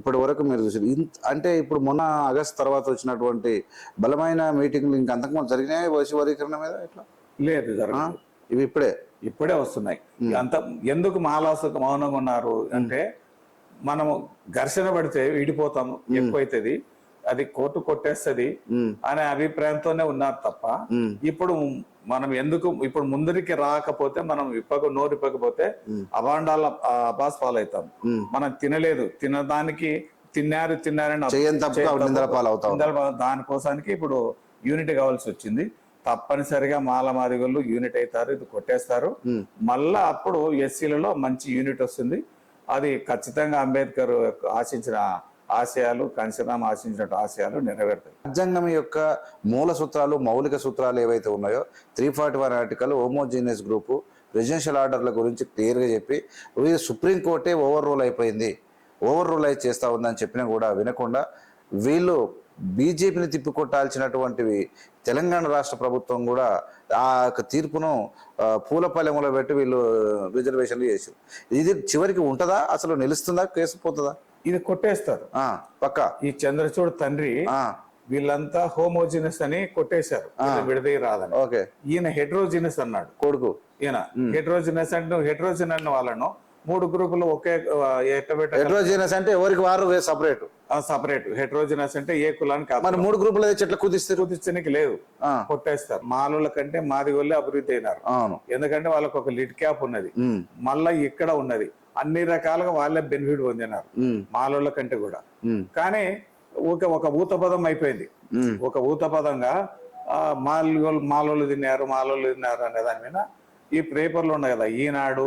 ఇప్పటి వరకు మీరు చూసారు అంటే ఇప్పుడు మొన్న ఆగస్ట్ తర్వాత వచ్చినటువంటి బలమైన మీటింగ్లు ఇంకా అంతకుముందు జరిగినాయి ఓసీ వర్గీకరణ మీద ఇట్లా లేదు జరగదు. ఇవి ఇప్పుడే వస్తున్నాయి. అంత ఎందుకు మహాలాసుకు మౌనంగా ఉన్నారు అంటే మనము ఘర్షణ పడితే విడిపోతాము, ఎక్కువైతుంది, అది కోర్టు కొట్టేస్తుంది అనే అభిప్రాయంతోనే ఉన్నారు తప్ప ఇప్పుడు మనం ఎందుకు ఇప్పుడు ముందరికి రాకపోతే మనం నోరు ఇప్పకపోతే అభాండాల అబాస్ పాలవుతాం. మనం తినలేదు, తినడానికి తిన్నారని దానికోసానికి ఇప్పుడు యూనిట్ కావాల్సి వచ్చింది. తప్పనిసరిగా మాల మాదిగోళ్ళు యూనిట్ అవుతారు, ఇది కొట్టేస్తారు. మళ్ళా అప్పుడు ఎస్సీలలో మంచి యూనిట్ వస్తుంది. అది ఖచ్చితంగా అంబేద్కర్ ఆశించిన ఆశయాలు, కన్సీరామ్ ఆశించిన ఆశయాలు నెరవేరుతాయి. రాజ్యాంగం యొక్క మూల సూత్రాలు, మౌలిక సూత్రాలు ఏవైతే ఉన్నాయో 341 ఆర్టికల్, హోమోజీనియస్ గ్రూపు, రెసిడెన్షియల్ ఆర్డర్ల గురించి క్లియర్గా చెప్పి సుప్రీంకోర్టే ఓవర్ రూల్ అయిపోయింది, ఓవర్ రూల్ అయితే చేస్తూ ఉందని చెప్పినా కూడా వినకుండా వీళ్ళు బీజేపీని తిప్పికొట్టాల్సినటువంటివి తెలంగాణ రాష్ట్ర ప్రభుత్వం కూడా ఆ యొక్క తీర్పును పూలపల్లెములో పెట్టి వీళ్ళు రిజర్వేషన్లు చేశారు. ఇది చివరికి ఉంటుందా, అసలు నిలుస్తుందా, కేసు పోతుందా? ఇది కొట్టేస్తారు పక్క. ఈ చంద్రచూడ్ తండ్రి వీళ్ళంతా హోమోజినస్ అని కొట్టేశారు, విడదీ రాదని. ఓకే, ఈయన హెట్రోజినస్ అన్నాడు కొడుకు. ఈయన హెట్రోజినస్ అంటే హెట్రోజిన్ అన్న వాళ్ళను 3 గ్రూపులు ఒకే హెట్రోజినస్ అంటే ఎవరికి వారు సపరేట్ సపరేట్. హెట్రోజినస్ అంటే ఏ కులానికి మన 3 గ్రూపులు చెట్లు కుదిస్తే లేదు, కొట్టేస్తారు. మాలోళ్ళ కంటే మాదిగోళ్ళే అభివృద్ధి అయినారు. ఎందుకంటే వాళ్ళకి ఒక లిడ్ క్యాప్ ఉన్నది, మళ్ళా ఇక్కడ ఉన్నది, అన్ని రకాలుగా వాళ్ళే బెనిఫిట్ పొందినారు మాలోళ్ళ కంటే కూడా. కానీ ఒక ఊతపదం అయిపోయింది, ఒక ఊతపదంగా మాలోళ్ళు తిన్నారు అనే దాని మీద ఈ పేపర్లు ఉన్నాయి కదా ఈనాడు,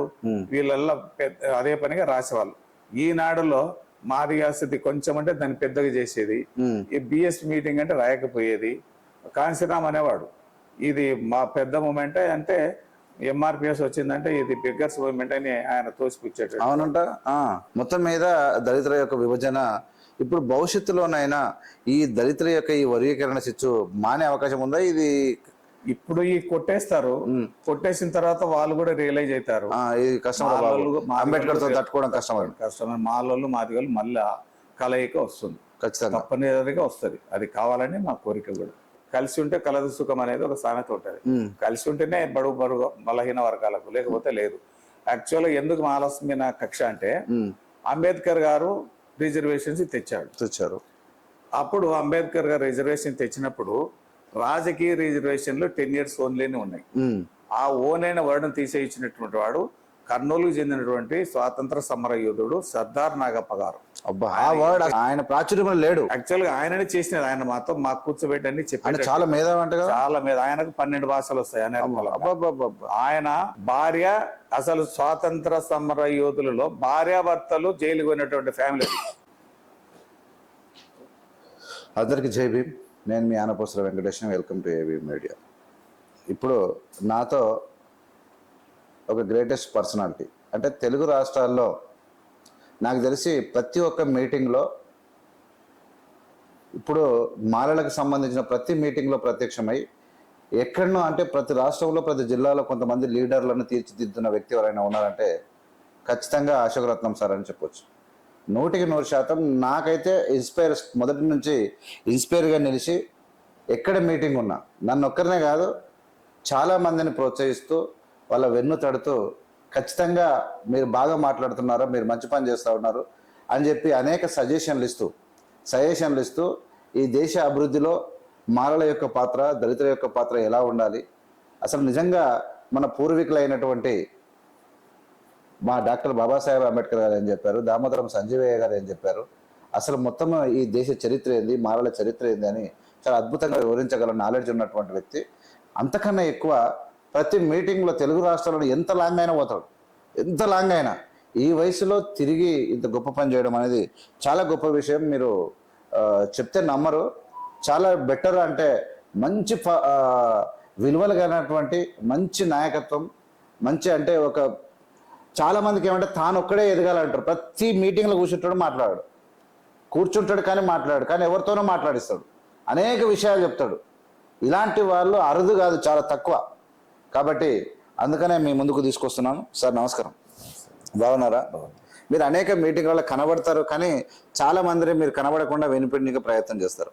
వీళ్ళల్లో అదే పనిగా రాసేవాళ్ళు. ఈనాడులో మాదిగా స్థితి కొంచెం అంటే దాన్ని పెద్దగా చేసేది, ఈ బిఎస్ మీటింగ్ అంటే రాయకపోయేది. కాంశీరామ్ అనేవాడు ఇది మా పెద్ద మూమెంట్ అంటే ఎంఆర్పిఎస్ వచ్చిందంటే ఇది బిగ్గర్స్ మూవ్మెంట్ అని ఆయన తోసిపుచ్చాడు. అవునంట. మొత్తం మీద దళితుల యొక్క విభజన ఇప్పుడు భవిష్యత్తులోనైనా ఈ దళితుల యొక్క ఈ వర్గీకరణ చిచ్చు మానే అవకాశం ఉందా? ఇది ఇప్పుడు ఈ కొట్టేస్తారు, కొట్టేసిన తర్వాత వాళ్ళు కూడా రియలైజ్ అవుతారు ఇది కష్టం, అంబేద్కర్ తో తట్టుకోవడం కష్టం. మాలోళ్ళు మాదిగోళ్ళు మళ్ళా కలయిక వస్తుంది, ఖచ్చితంగా తప్పనిసరిగా వస్తుంది. అది కావాలని మా కోరిక కూడా. కలిసి ఉంటే కలదు సుఖం అనేది ఒక సామెత ఉంటుంది. కలిసి ఉంటేనే బరువు బలహీన వర్గాలకు, లేకపోతే లేదు. యాక్చువల్గా ఎందుకు మహాలక్ష్మి కక్ష అంటే అంబేద్కర్ గారు రిజర్వేషన్స్ తెచ్చారు. అప్పుడు అంబేద్కర్ గారు రిజర్వేషన్ తెచ్చినప్పుడు రాజకీయ రిజర్వేషన్లు 10 years ఓన్లీనే ఉన్నాయి. ఆ ఓన్ అయిన వర్డ్ను తీసేయించినటువంటి వాడు కర్నూలుకు చెందినటువంటి స్వాతంత్ర సమర యోధుడు సర్దార్ నాగప్ప గారు. ఆయన ప్రాచుర్యం లేడు, యాక్చువల్ గా ఆయననే చేసినది. ఆయన మాకు కూర్చోబెట్టని చెప్పి చాలా మేధావి, చాలా మీద. ఆయనకు 12 భాషలు వస్తాయి. ఆయన భార్య అసలు స్వాతంత్ర సమర యోధులలో భార్యాభర్తలు జైలుకు పోయినటువంటి ఫ్యామిలీ. అందరికి జై భీమ్. నేను మీ Anaposara Venkateshwara. Welcome to AB media. ఇప్పుడు నాతో ఒక గ్రేటెస్ట్ పర్సనాలిటీ అంటే తెలుగు రాష్ట్రాల్లో నాకు తెలిసి ప్రతి ఒక్క మీటింగ్లో, ఇప్పుడు మాలలకు సంబంధించిన ప్రతి మీటింగ్లో ప్రత్యక్షమై ఎక్కడనో అంటే ప్రతి రాష్ట్రంలో ప్రతి జిల్లాలో కొంతమంది లీడర్లను తీర్చిదిద్దున్న వ్యక్తి ఎవరైనా ఉన్నారంటే ఖచ్చితంగా అశోకరత్నం సార్ అని చెప్పొచ్చు. 100% నాకైతే మొదటి నుంచి ఇన్స్పైర్గా నిలిచి ఎక్కడ మీటింగ్ ఉన్నా నన్ను ఒక్కరినే కాదు చాలామందిని ప్రోత్సహిస్తూ వాళ్ళ వెన్ను తడుతూ ఖచ్చితంగా మీరు బాగా మాట్లాడుతున్నారో, మీరు మంచి పని చేస్తూ ఉన్నారు అని చెప్పి అనేక సజెషన్లు ఇస్తూ ఈ దేశ అభివృద్ధిలో మాలల యొక్క పాత్ర, దళితుల యొక్క పాత్ర ఎలా ఉండాలి, అసలు నిజంగా మన పూర్వీకులైనటువంటి మా డాక్టర్ బాబాసాహెబ్ అంబేద్కర్ గారు ఏం చెప్పారు, దామోదరం సంజీవయ్య గారు ఏం చెప్పారు, అసలు మొత్తం ఈ దేశ చరిత్ర ఏంది, మాలల చరిత్ర ఏంది అని చాలా అద్భుతంగా వివరించగల నాలెడ్జ్ ఉన్నటువంటి వ్యక్తి. అంతకన్నా ఎక్కువ ప్రతి మీటింగ్లో తెలుగు రాష్ట్రాల్లో ఎంత లాంగ్ అయినా ఈ వయసులో తిరిగి ఇంత గొప్ప పని చేయడం అనేది చాలా గొప్ప విషయం. మీరు చెప్తే నమ్మరు. చాలా బెటర్ అంటే మంచి విలువలు కలిగినటువంటి మంచి నాయకత్వం, మంచి అంటే ఒక చాలామందికి ఏమంటే తాను ఒక్కడే ఎదగాలంటారు. ప్రతి మీటింగ్లో కూర్చుంటాడు కానీ మాట్లాడు, కానీ ఎవరితోనో మాట్లాడిస్తాడు, అనేక విషయాలు చెప్తాడు. ఇలాంటి వాళ్ళు అరుదు కాదు, చాలా తక్కువ. కాబట్టి అందుకనే మీ ముందుకు తీసుకొస్తున్నాను. సార్ నమస్కారం, బాగున్నారా? మీరు అనేక మీటింగ్లలో కనబడతారు, కానీ చాలా మందిని మీరు కనబడకుండా వెనుపెండికి ప్రయత్నం చేస్తారు.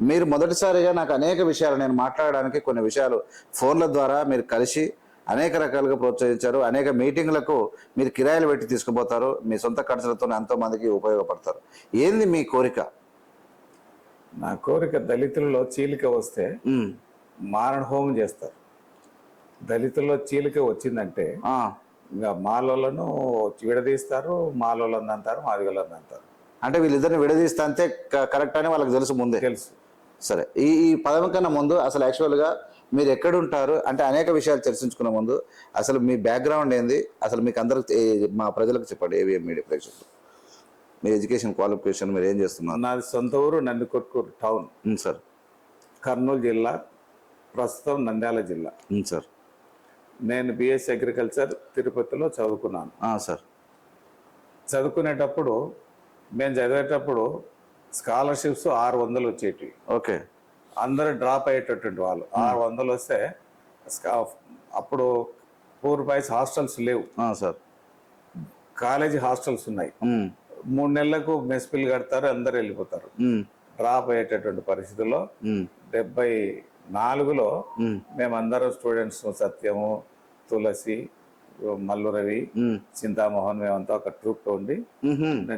మీరు మొదటిసారిగా నాకు అనేక విషయాలు నేను మాట్లాడడానికి కొన్ని విషయాలు ఫోన్ల ద్వారా మీరు కలిసి అనేక రకాలుగా ప్రోత్సహించారు. అనేక మీటింగ్లకు మీరు కిరాయిలు పెట్టి తీసుకుపోతారు, మీ సొంత ఖర్చులతో ఎంతో మందికి ఉపయోగపడతారు. ఏంది మీ కోరిక? నా కోరిక దళితులలో చీలిక వస్తే మారణ హోమం చేస్తారు. దళితుల్లో చీలిక వచ్చిందంటే ఇంకా మాలోలను విడదీస్తారు, మాలోలను అంటారు, మాదిగోళ్ళని అంటారు. అంటే వీళ్ళిద్దరిని విడదీస్తే అంతే కరెక్ట్ అని వాళ్ళకి తెలుసు ముందే. తెలుసు. సరే, ఈ ఈ పదం కన్నా ముందు అసలు యాక్చువల్గా మీరు ఎక్కడుంటారు అంటే అనేక విషయాలు చర్చించుకునే ముందు అసలు మీ బ్యాక్గ్రౌండ్ ఏంది, అసలు మీకు అందరికి మా ప్రజలకు చెప్పండి. ఏవిఎం మీడియా ప్రేక్షకులు, మీ ఎడ్యుకేషన్ క్వాలిఫికేషన్, మీరు ఏం చేస్తున్నారు? నాది సొంత ఊరు నందికొట్కూరు టౌన్, సార్. కర్నూలు జిల్లా, ప్రస్తుతం నంద్యాల జిల్లా. సార్. నేను బిఎస్సి అగ్రికల్చర్ తిరుపతిలో చదువుకున్నాను. సార్. చదువుకునేటప్పుడు మేము చదివేటప్పుడు స్కాలర్షిప్స్ 600 వచ్చేటివి. ఓకే. అందరూ డ్రాప్ అయ్యేటటువంటి వాళ్ళు 600 వస్తే అప్పుడు పూర్ బాయ్స్ హాస్టల్స్ లేవు సార్. కాలేజీ హాస్టల్స్ ఉన్నాయి. 3 నెలలకు మెస్ బిల్ కడతారు, అందరు వెళ్ళిపోతారు. డ్రాప్ అయ్యేటటువంటి పరిస్థితుల్లో 74లో మేమందరం స్టూడెంట్స్, సత్యము, తులసి, మల్లు రవి, చింతామోహన్, మేమంతా ఒక ట్రూప్ ఉండి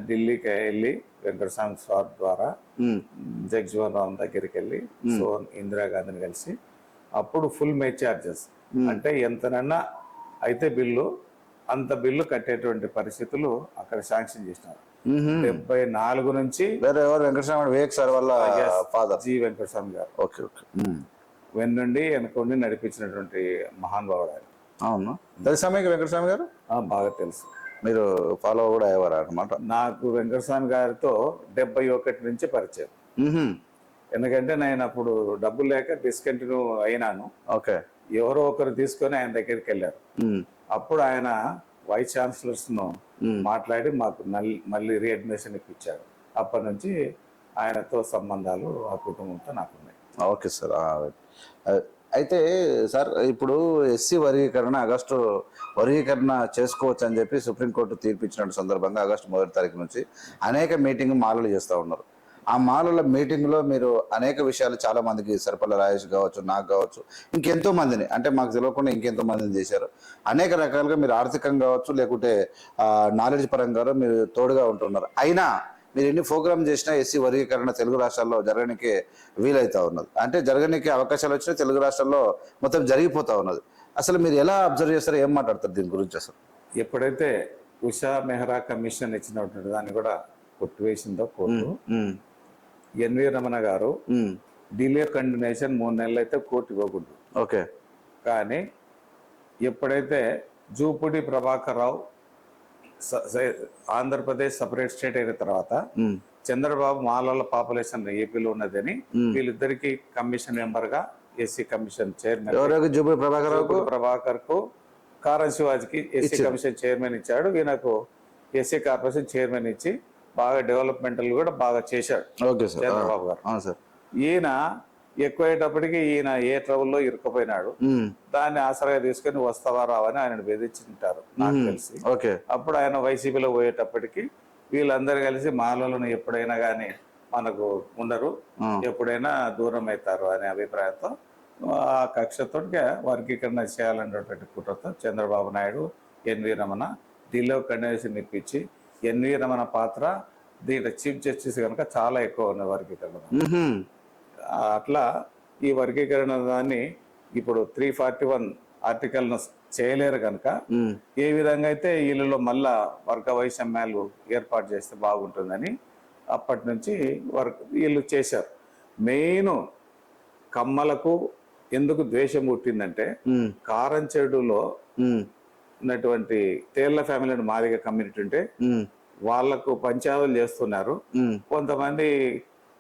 ఢిల్లీకి వెళ్ళి వెంకటస్వామి సార్ ద్వారా జగజ్జీవన్ రామ్ దగ్గరికి వెళ్ళి ఇందిరాగాంధీని కలిసి అప్పుడు ఫుల్ మే చార్జెస్ అంటే ఎంతనన్నా అయితే బిల్లు అంత బిల్లు కట్టేటువంటి పరిస్థితులు అక్కడ శాంక్షన్ చేసినారు. 74 నుంచి వెంకటస్వామి వివేక్ సార్ వాళ్ళ ఫాదర్ జి వెంకటస్వామి గారు. ఓకే. ఓకే. వెన్నుండి వెనకుండి నడిపించినటువంటి మహానుభావుడు ఆయన. అవును, తెలుసా మీకు వెంకటస్వామి గారు? బాగా తెలుసు. మీరు ఫాలో కూడా అయ్యేవారు అనమాట? నాకు వెంకటస్వామి గారితో 71 నుంచి పరిచయం. ఎందుకంటే నేను అప్పుడు డబ్బులు లేక డిస్కంటిన్యూ అయినాను. ఓకే. ఎవరో ఒకరు తీసుకొని ఆయన దగ్గరికి వెళ్ళారు. అప్పుడు ఆయన వైస్ ఛాన్సలర్స్ ను మాట్లాడి మాకు మళ్ళీ రీఅడ్మిషన్ ఇప్పించాడు. అప్పటి నుంచి ఆయనతో సంబంధాలు ఆ కుటుంబంతో నాకున్నాయి. Okay sir. అయితే సార్, ఇప్పుడు ఎస్సీ ఆగస్టు వర్గీకరణ చేసుకోవచ్చు అని చెప్పి సుప్రీంకోర్టు తీర్పిచ్చిన సందర్భంగా ఆగస్టు 1వ తారీఖు నుంచి అనేక మీటింగ్ మాలలు చేస్తూ ఉన్నారు. ఆ మాలల మీటింగ్లో మీరు అనేక విషయాలు చాలా మందికి, సరిపల్ల రాజేష్ కావచ్చు, నాకు కావచ్చు, ఇంకెంతో మందిని, అంటే మాకు తెలియకుండా ఇంకెంతో మందిని చేశారు. అనేక రకాలుగా మీరు ఆర్థికంగా కావచ్చు, లేకుంటే నాలెడ్జ్ పరంగా మీరు తోడుగా ఉంటున్నారు. అయినా మీరు ఎన్ని ప్రోగ్రామ్ చేసినా ఎస్సీ వర్గీకరణ తెలుగు రాష్ట్రాల్లో జరగడానికి వీలవుతా ఉన్నది. అంటే జరగడానికి అవకాశాలు వచ్చినా తెలుగు రాష్ట్రాల్లో మొత్తం జరిగిపోతా ఉన్నది. అసలు మీరు ఎలా అబ్జర్వ్ చేస్తారో, ఏం మాట్లాడతారు దీని గురించి? అసలు ఎప్పుడైతే ఉషా మెహ్రా కమిషన్ ఇచ్చినటువంటి దాన్ని కూడా కొట్టివేసిందో కోర్టు, ఎన్వి రమణ గారు డిలే కంటిన్యూషన్ 3 నెలలు అయితే కోర్టు ఇవ్వకూడదు. ఓకే. కానీ ఎప్పుడైతే జూపూడి ప్రభాకర్ రావు ఆంధ్రప్రదేశ్ సపరేట్ స్టేట్ అయిన తర్వాత చంద్రబాబు మాలల పాపులేషన్ ఏపీలో ఉన్నదని వీళ్ళిద్దరికి కమిషన్ మెంబర్ గా SC commission chairman Jupudi Prabhakar కు కారం శివాజీకి ఎస్సీ కమిషన్ చైర్మన్ ఇచ్చాడు. ఈయనకు ఎస్సీ కార్పొరేషన్ చైర్మన్ ఇచ్చి బాగా డెవలప్మెంటల్ కూడా బాగా చేశాడు చంద్రబాబు గారు. ఈయన ఎక్కువయ్యేటప్పటికి ఈయన ఏ ట్రబుల్లో ఇరుక్కుపోయినాడు. దాన్ని ఆసరాగా తీసుకుని వస్తావా రావని ఆయన బెదిరించుంటారు నాకు తెలిసి. అప్పుడు ఆయన వైసీపీలో పోయేటప్పటికి వీళ్ళందరూ కలిసి మాలలను ఎప్పుడైనా కానీ మనకు ఉండరు, ఎప్పుడైనా దూరం అవుతారు అనే అభిప్రాయంతో ఆ కక్షతో వర్గీకరణ చేయాలనేటువంటి కుట్రతో చంద్రబాబు నాయుడు, ఎన్వి రమణ ఢిల్లో కన్వెన్షన్ ఇప్పించి, ఎన్వి రమణ పాత్ర దీంట్లో చీఫ్ జస్టిస్ కనుక చాలా ఎక్కువ ఉన్న వర్గీకరణ. అట్లా ఈ వర్గీకరణ దాన్ని ఇప్పుడు 341 ఆర్టికల్ను చేయలేరు కనుక ఏ విధంగా అయితే వీళ్ళలో మళ్ళా వర్గ వైషమ్యాలు ఏర్పాటు చేస్తే బాగుంటుందని అప్పటి నుంచి వీళ్ళు చేశారు. మెయిన్ కమ్మలకు ఎందుకు ద్వేషం పుట్టిందంటే కారంచేడులో ఉన్నటువంటి తేళ్ల ఫ్యామిలీ మాదిగ కమ్యూనిటీ ఉంటే వాళ్లకు పంచాయతీలు చేస్తున్నారు. కొంతమంది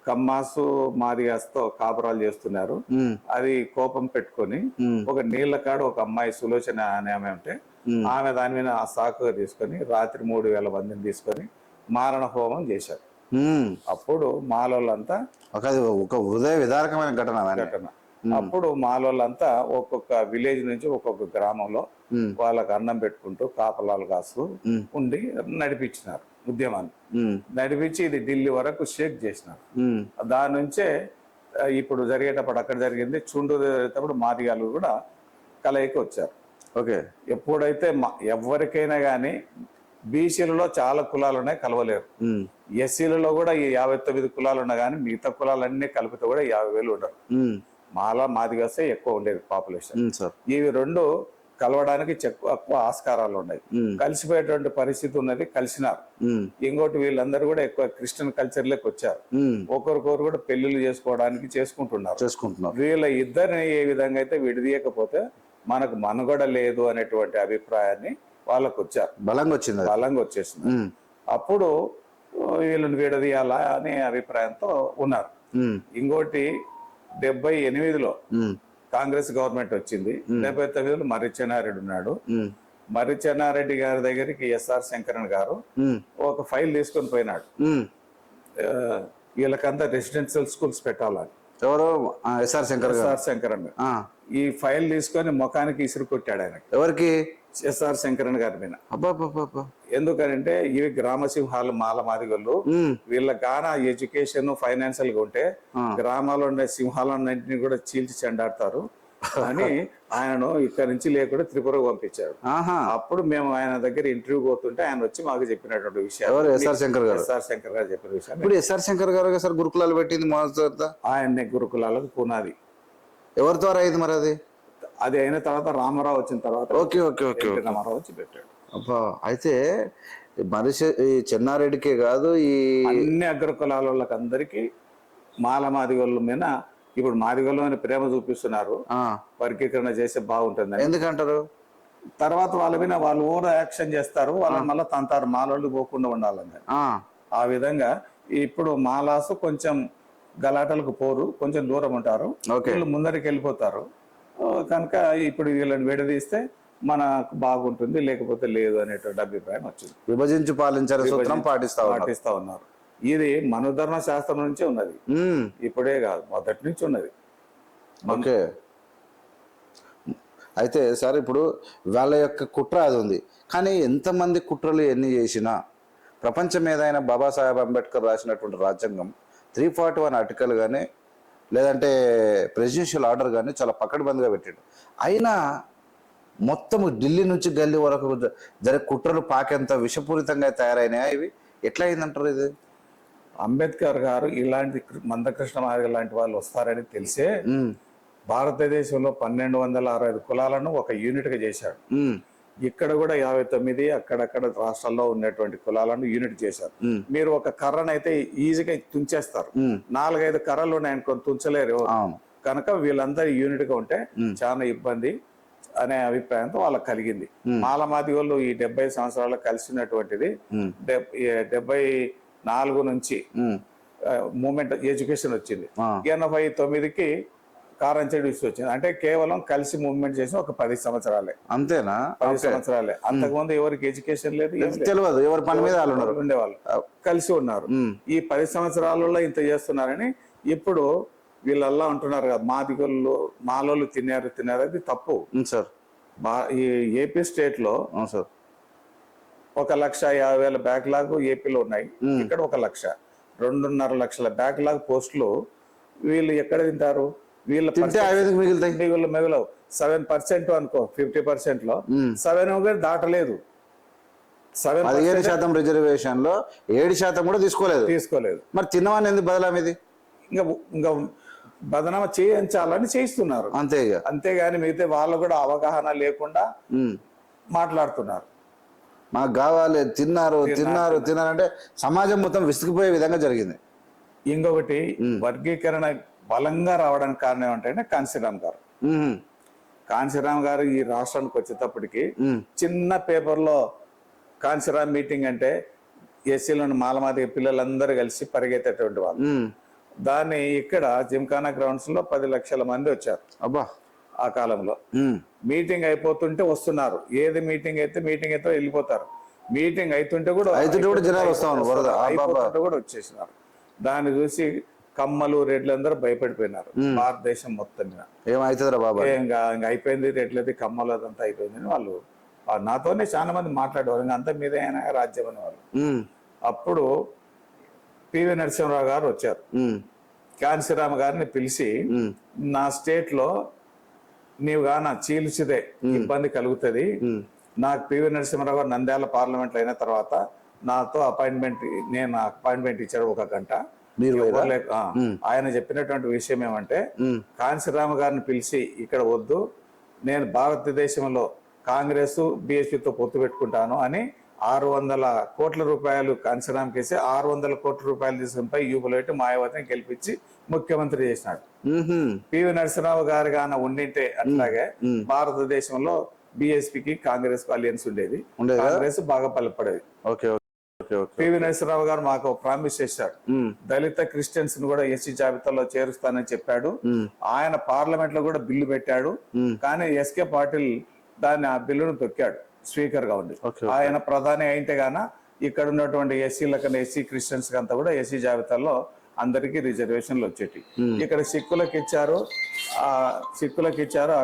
కమ్మాసు మాదిగాస్తో కాపురాలు చేస్తున్నారు. అది కోపం పెట్టుకొని ఒక నీళ్ల కాడ ఒక అమ్మాయి సులోచన అనే ఆమె ఉంటే ఆమె దాని మీద ఆ సాకుగా తీసుకొని రాత్రి 3000 మందిని తీసుకొని మారణ హోమం చేశారు. అప్పుడు మాలోళ్ళంతా ఒక హృదయ విదారకమైన ఘటన. అప్పుడు మాలోళ్ళంతా ఒక్కొక్క విలేజ్ నుంచి ఒక్కొక్క గ్రామంలో వాళ్ళకి అన్నం పెట్టుకుంటూ కాపలాలు కాస్తూ ఉండి నడిపించినారు ఉద్యమాన్ని. నడిపించి ఇది ఢిల్లీ వరకు షేక్ చేసినారు. దాని నుంచే ఇప్పుడు జరిగేటప్పుడు అక్కడ జరిగింది. చుండూరు జరిగేటప్పుడు మాదిగాలు కూడా కలయికి వచ్చారు. ఓకే. ఎప్పుడైతే ఎవరికైనా కానీ బీసీలలో చాలా కులాలు ఉన్నాయి, కలవలేరు. ఎస్సీలలో కూడా ఈ 59 కులాలు ఉన్నా కానీ మిగతా కులాలన్నీ కలిపితే కూడా 50,000 ఉండరు. మాదిగస్తే ఎక్కువ ఉండేది పాపులేషన్. ఇవి రెండు కలవడానికి ఎక్కువ ఆస్కారాలు ఉన్నాయి. కలిసిపోయేటువంటి పరిస్థితి ఉన్నది, కలిసినారు. ఇంకోటి వీళ్ళందరూ కూడా ఎక్కువ క్రిస్టియన్ కల్చర్లోకి వచ్చారు. ఒకరికొకరు కూడా పెళ్లిళ్ళు చేసుకోవడానికి చేసుకుంటున్నారు. వీళ్ళ ఇద్దరిని ఏ విధంగా అయితే విడదీయకపోతే మనకు మనుగడ లేదు అనేటువంటి అభిప్రాయాన్ని వాళ్ళకు వచ్చారు. బలంగా వచ్చేసింది. అప్పుడు వీళ్ళని విడదీయాలా అనే అభిప్రాయంతో ఉన్నారు. ఇంకోటి 78లో కాంగ్రెస్ గవర్నమెంట్ వచ్చింది. 79లో మర్రి చెన్నారెడ్డి ఉన్నాడు. మర్రి చెన్నారెడ్డి గారి దగ్గరికి ఎస్ఆర్ శంకరన్ గారు ఒక ఫైల్ తీసుకొని పోయినాడు. వీళ్ళకంతా రెసిడెన్షియల్ స్కూల్స్ పెట్టాలని. ఎవరు? ఎస్ఆర్ శంకరన్. ఈ ఫైల్ తీసుకొని ముఖానికి ఇసురు కొట్టాడు ఆయన. ఎవరికి? ఎస్ఆర్ శంకరన్ గారి మీద. ఎందుకనంటే ఇవి గ్రామ సింహాలు మాల మాదిగళ్ళు. వీళ్ళ గాన ఎడ్యుకేషన్ ఫైనాన్షియల్ గా ఉంటే గ్రామాల్లో ఉండే సింహాలన్నింటినీ కూడా చీల్చి చెండాడతారు అని ఆయనను ఇక్కడ నుంచి లేకుండా త్రిపురకు పంపించారు. అప్పుడు మేము ఆయన దగ్గర ఇంటర్వ్యూ పోతుంటే ఆయన వచ్చి మాకు చెప్పినటువంటి విషయాలు ఎస్ఆర్ శంకర్ గారు చెప్పిన విషయం. ఇప్పుడు ఎస్ఆర్ శంకర్ గారు సార్ గురుకులాలు పెట్టింది ఆయన్ని గురుకులాలకు పునాది. ఎవరి ద్వారా అయింది మరి అది అయిన తర్వాత రామారావు వచ్చిన తర్వాత రామారావు వచ్చి పెట్టాడు. అబ్బా, అయితే మనిషి చెన్నారెడ్డికే కాదు ఈ అన్ని అగ్రకులాల వాళ్ళకి అందరికి మాల మాదిగోళ్ళ మీద ఇప్పుడు మాదిగోళ్ళ మీద ప్రేమ చూపిస్తున్నారు. వర్గీకరణ చేస్తే బాగుంటుంది. ఎందుకంటారు? తర్వాత వాళ్ళ మీద వాళ్ళు ఓవర్ యాక్షన్ చేస్తారు, వాళ్ళని మళ్ళీ తంతారు. మాలోళ్ళు పోకుండా ఉండాలని. ఆ విధంగా ఇప్పుడు మాలాసు కొంచెం గలాటలకు పోరు, కొంచెం దూరం ఉంటారు. వీళ్ళు ముందరికి వెళ్ళిపోతారు. కనుక ఇప్పుడు వీళ్ళని విడదీస్తే మనకు బాగుంటుంది, లేకపోతే లేదు అనేటువంటి అభిప్రాయం వచ్చింది. విభజించి పాలించారు సూత్రం పాటిస్తా ఉన్నారు. ఇది మనుధర్మ శాస్త్రం నుంచే ఉన్నది, ఇప్పుడే కాదు, మొదటి నుంచి ఉన్నది. ఓకే. అయితే సార్ ఇప్పుడు వాళ్ళ యొక్క కుట్ర అది ఉంది, కానీ ఎంతమంది కుట్రలు ఎన్ని చేసినా ప్రపంచం ఏదైనా బాబాసాహెబ్ అంబేద్కర్ రాసినటువంటి రాజ్యాంగం 341 ఆర్టికల్ కానీ లేదంటే ప్రెసిడెన్షియల్ ఆర్డర్ కానీ చాలా పకడ్బందీగా పెట్టాడు. అయినా మొత్తం ఢిల్లీ నుంచి గల్లీ వరకు జరిగే కుట్రలు పాకెంత విషపూరితంగా తయారైనాయా? ఇవి ఎట్లా అయిందంటారు? ఇది అంబేద్కర్ గారు ఇలాంటి మందకృష్ణ మాదిగ లాంటి వాళ్ళు వస్తారని తెలిసే భారతదేశంలో 1265 కులాలను ఒక యూనిట్ గా చేశాడు. ఇక్కడ కూడా 59 అక్కడక్కడ రాష్ట్రాల్లో ఉన్నటువంటి కులాలను యూనిట్ చేశారు. మీరు ఒక కర్రనైతే ఈజీగా తుంచేస్తారు, 4-5 కర్రలు ఉన్నాయనుకో తుంచలేరు. కనుక వీళ్ళందరూ యూనిట్ గా ఉంటే చాలా ఇబ్బంది అనే అభిప్రాయంతో వాళ్ళకి కలిగింది. మాల మాదిగోళ్ళు ఈ 70 సంవత్సరాలు కలిసినటువంటిది 74 నుంచి మూమెంట్ ఎడ్యుకేషన్ వచ్చింది. 89కి కారంచెడు ఇష్యూ వచ్చింది. అంటే కేవలం కలిసి మూవ్మెంట్ చేసిన ఒక 10 సంవత్సరాలే. అంతేనా? 10 సంవత్సరాలే. అంతకుముందు ఎవరికి ఎడ్యుకేషన్ లేదు, తెలియదు, ఎవరి పని మీద ఉండేవాళ్ళు, కలిసి ఉన్నారు. ఈ 10 సంవత్సరాలలో ఇంత చేస్తున్నారని ఇప్పుడు వీళ్ళల్లా ఉంటున్నారు కదా, మాలోళ్ళు తిన్నారు అది తప్పు సార్. ఈ ఏపీ స్టేట్ లో 1,50,000 బ్యాక్లాగ్ ఏపీలో ఉన్నాయి. ఇక్కడ 1 లక్ష 2.5 లక్షల బ్యాక్లాగ్ పోస్టులు. వీళ్ళు ఎక్కడ తింటారు? వీళ్ళ మిగులవు 7% అనుకో, 50% లో 7 దాటలేదు. 15% రిజర్వేషన్ లో 7% కూడా తీసుకోలేదు. మరి తిన్నవాన్ని ఎందుకు బదలాం? ఇది ఇంకా బదనామా చేయించాలని చేయిస్తున్నారు అంతేగాని మిగతా వాళ్ళు కూడా అవగాహన లేకుండా మాట్లాడుతున్నారు. మాకు కావాలి, తిన్నారు అంటే సమాజం మొత్తం విసిగిపోయే విధంగా జరిగింది. ఇంకొకటి వర్గీకరణ బలంగా రావడానికి కారణం ఏమంటే కాంశీరామ్ గారు. కాంశీరామ్ గారు ఈ రాష్ట్రానికి వచ్చేటప్పటికి చిన్న పేపర్లో కాంశీరామ్ మీటింగ్ అంటే ఎస్సీలోని మాలమాదిగ పిల్లలందరూ కలిసి పరిగెత్తేటువంటి వాళ్ళు. దాన్ని ఇక్కడ జిమ్ఖానా గ్రౌండ్స్ లో 10 లక్షల మంది వచ్చారు. అబ్బా, ఆ కాలంలో మీటింగ్ అయిపోతుంటే వస్తున్నారు. ఏది మీటింగ్ అయితే వెళ్ళిపోతారు. మీటింగ్ అవుతుంటే కూడా జనాలు కూడా వచ్చేసినారు. దాన్ని చూసి కమ్మలు రెడ్లు అందరూ భయపడిపోయినారు భారతదేశం మొత్తం మీద. ఏమవుతుందిరా బాబా? ఇంకా అయిపోయింది, రెడ్లది కమ్మలు అదంతా అయిపోయింది అని వాళ్ళు నాతోనే చాలా మంది మాట్లాడేవారు, ఇంకా అంత మీదే అయినా రాజ్యం అనేవాళ్ళు. అప్పుడు పివి నరసింహరావు గారు వచ్చారు. కాంశీరామ గారిని పిలిచి, నా స్టేట్ లో నీవు గాన చీల్చిదే ఇబ్బంది కలుగుతుంది, నాకు పివి నరసింహరావు గారు నంద్యాల పార్లమెంట్ అయిన తర్వాత నాతో నేను అపాయింట్మెంట్ ఇచ్చారు 1 గంట. ఆయన చెప్పినటువంటి విషయం ఏమంటే, కాంశీరామ గారిని పిలిచి ఇక్కడ వద్దు, నేను భారతదేశంలో కాంగ్రెస్ బిఎస్పీతో పొత్తు పెట్టుకుంటాను అని 600 కోట్ల రూపాయలు కాంశీరామ్ కేసి 600 కోట్ల రూపాయలు తీసుకునిపై యూపులెట్టి మాయావతిని గెలిపించి ముఖ్యమంత్రి చేసినాడు. పివి నరసింహరావు గారు గాన ఉండింటే అట్లాగే భారతదేశంలో బిఎస్పీకి కాంగ్రెస్ అలియన్స్ ఉండేది, కాంగ్రెస్ బాగా బలపడేది. పివి నరసింహరావు గారు మాకు ప్రామిస్ చేశాడు, దళిత క్రిస్టియన్స్ ని కూడా ఎస్సీ జాబితాలో చేరుస్తానని చెప్పాడు. ఆయన పార్లమెంట్ లో కూడా బిల్లు పెట్టాడు, కానీ ఎస్కే పాటిల్ దాన్ని ఆ బిల్లును తొక్కాడు స్పీకర్ గా ఉండి. ఆయన ప్రధాని అయితే గాన ఇక్కడ ఉన్నటువంటి ఎస్సీలకన్నా ఎస్సీ క్రిస్టియన్స్ అంతా కూడా ఎస్సీ జాబితాలో అందరికీ రిజర్వేషన్లు వచ్చేటి. ఇక్కడ సిక్కులకు ఇచ్చారు,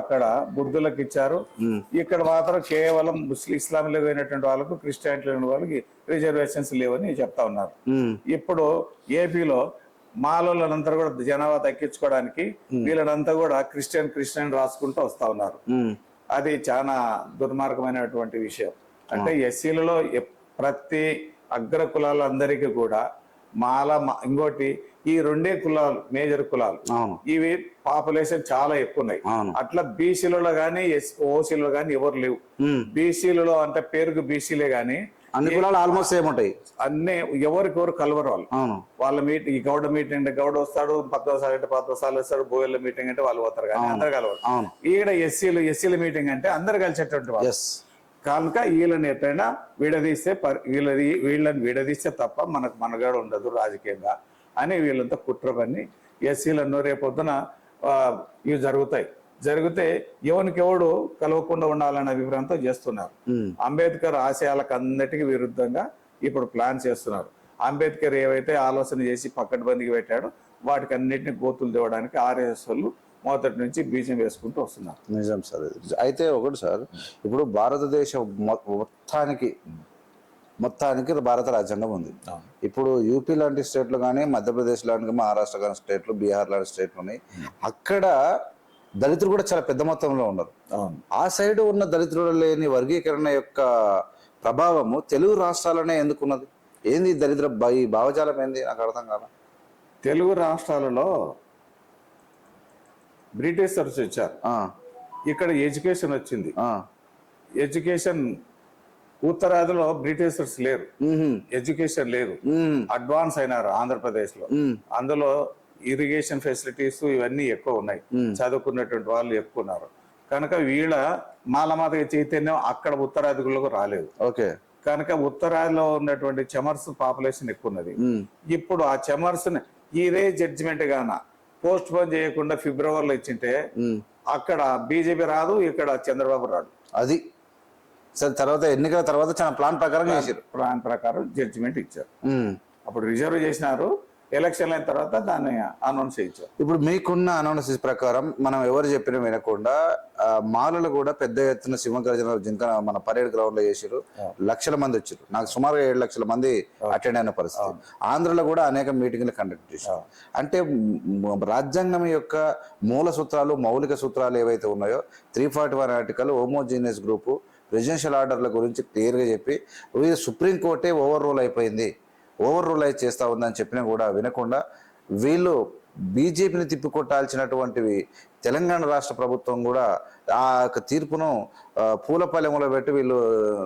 అక్కడ బుద్ధులకు ఇచ్చారు. ఇక్కడ మాత్రం కేవలం ఇస్లాంలో అయినటువంటి వాళ్ళకు, క్రిస్టియానిటీ వాళ్ళకి రిజర్వేషన్స్ లేవని చెప్తా ఉన్నారు. ఇప్పుడు ఏపీలో మాలోళ్ళనంతా కూడా జనాభా తగ్గించుకోవడానికి వీళ్ళనంతా కూడా క్రిస్టియన్ రాసుకుంటూ వస్తా ఉన్నారు. అది చాలా దుర్మార్గమైనటువంటి విషయం. అంటే ఎస్సీలలో ప్రతి అగ్ర కులాలందరికీ కూడా ఇంకోటి ఈ 2 కులాలు మేజర్ కులాలు, ఇవి పాపులేషన్ చాలా ఎక్కువ ఉన్నాయి. అట్లా బీసీలలో గానీ ఓసీలలో గానీ ఎవరు లేవు. బీసీలలో అంటే పేరుకు బీసీలే గానీ అన్ని కులాలు ఆల్మోస్ట్ సేమ్ ఉంటాయి. అన్ని ఎవరికెవరు కలవరు వాళ్ళు. వాళ్ళ మీటింగ్, ఈ గౌడ మీటింగ్ అంటే గౌడ వస్తాడు, 10వ సార్లు అంటే 10వ సార్లు వస్తాడు, బోయల మీటింగ్ అంటే వాళ్ళు పోతారు కానీ అందరు కలవరు. ఈడ ఎస్సీల మీటింగ్ అంటే అందరు కలిసేటువంటి వాళ్ళు కనుక వీళ్ళని ఎట్లయినా వీళ్ళని విడదీస్తే తప్ప మనకు మనగాడు ఉండదు రాజకీయంగా అని వీళ్ళంతా కుట్ర పని ఎస్సీలను రేపొద్దున ఇవి జరిగితే ఎవరికెవడు కలవకుండా ఉండాలన్న అభిప్రాయంతో చేస్తున్నారు. అంబేద్కర్ ఆశయాలకు అన్నిటికీ విరుద్ధంగా ఇప్పుడు ప్లాన్ చేస్తున్నారు. అంబేద్కర్ ఏవైతే ఆలోచన చేసి పక్కడబందికి పెట్టాడో వాటికి అన్నిటిని గోతులు తేవడానికి ఆర్ఎస్ఎస్ వాళ్ళు మొదటి నుంచి బీజం వేసుకుంటూ వస్తున్నారు. నిజం సార్. అయితే ఒకటి సార్, ఇప్పుడు భారతదేశం మొత్తానికి భారత రాజ్యాంగం ఉంది. ఇప్పుడు యూపీ లాంటి స్టేట్లు కానీ, మధ్యప్రదేశ్ లాంటి, మహారాష్ట్ర లాంటి స్టేట్లు, బీహార్ లాంటి స్టేట్లు ఉన్నాయి. అక్కడ దళితులు కూడా చాలా పెద్ద మొత్తంలో ఉన్నారు. ఆ సైడ్ ఉన్న దళితులు లేని వర్గీకరణ యొక్క ప్రభావము తెలుగు రాష్ట్రాలనే ఎందుకున్నది? ఏంది దళితుల ఈ భావజాలం ఏంది? నాకు అర్థం కాదు. తెలుగు రాష్ట్రాలలో బ్రిటిషర్స్ వచ్చారు, ఇక్కడ ఎడ్యుకేషన్ వచ్చింది. ఎడ్యుకేషన్ ఉత్తరాదిలో బ్రిటిషర్స్ లేరు, ఎడ్యుకేషన్ లేదు, అడ్వాన్స్ అయినారు ఆంధ్రప్రదేశ్ లో. అందులో ఇరిగేషన్ ఫెసిలిటీస్ ఇవన్నీ ఎక్కువ ఉన్నాయి, చదువుకున్నటువంటి వాళ్ళు ఎక్కువ ఉన్నారు. కనుక వీళ్ళ మాలమాత చైతన్యం అక్కడ ఉత్తరాదికులకు రాలేదు. కనుక ఉత్తరాదిలో ఉన్నటువంటి చెమర్స్ పాపులేషన్ ఎక్కువ ఉన్నది. ఇప్పుడు ఆ చెమర్స్ ఇదే జడ్జిమెంట్ గాన పోస్ట్ పోన్ చేయకుండా ఫిబ్రవరిలో ఇచ్చింటే అక్కడ బీజేపీ రాదు, ఇక్కడ చంద్రబాబు రాడు. అది సార్ తర్వాత ఎన్నికల తర్వాత చాలా ప్లాన్ ప్రకారం జడ్జిమెంట్ ఇచ్చారు. అప్పుడు రిజర్వ్ చేసినారు, ఎలక్షన్ అయిన తర్వాత దాన్ని అనౌన్స్ చేయించారు. ఇప్పుడు మీకున్న అనౌన్సెస్ ప్రకారం మనం ఎవరు చెప్పినా వినకుండా మాలలు కూడా పెద్ద ఎత్తున సింహగర్జన జింక మన పరేడ్ గ్రౌండ్ లో చేసారు. లక్షల మంది వచ్చారు. నాకు సుమారుగా 7 లక్షల మంది అటెండ్ అయిన పరిస్థితి. ఆంధ్రలో కూడా అనేక మీటింగ్లు కండక్ట్ చేశారు. అంటే రాజ్యాంగం యొక్క మూల సూత్రాలు, మౌలిక సూత్రాలు ఏవైతే ఉన్నాయో 341 ఆర్టికల్, హోమోజీనియస్ గ్రూపు, రెసిడెన్షియల్ ఆర్డర్ల గురించి క్లియర్గా చెప్పి సుప్రీంకోర్టే ఓవర్ రూల్ అయిపోయింది, ఓవర్ రూల్ అయితే చేస్తూ ఉందని చెప్పినా కూడా వినకుండా వీళ్ళు బీజేపీని తిప్పికొట్టాల్సినటువంటివి తెలంగాణ రాష్ట్ర ప్రభుత్వం కూడా ఆ యొక్క తీర్పును పూలపల్లెంలో పెట్టి వీళ్ళు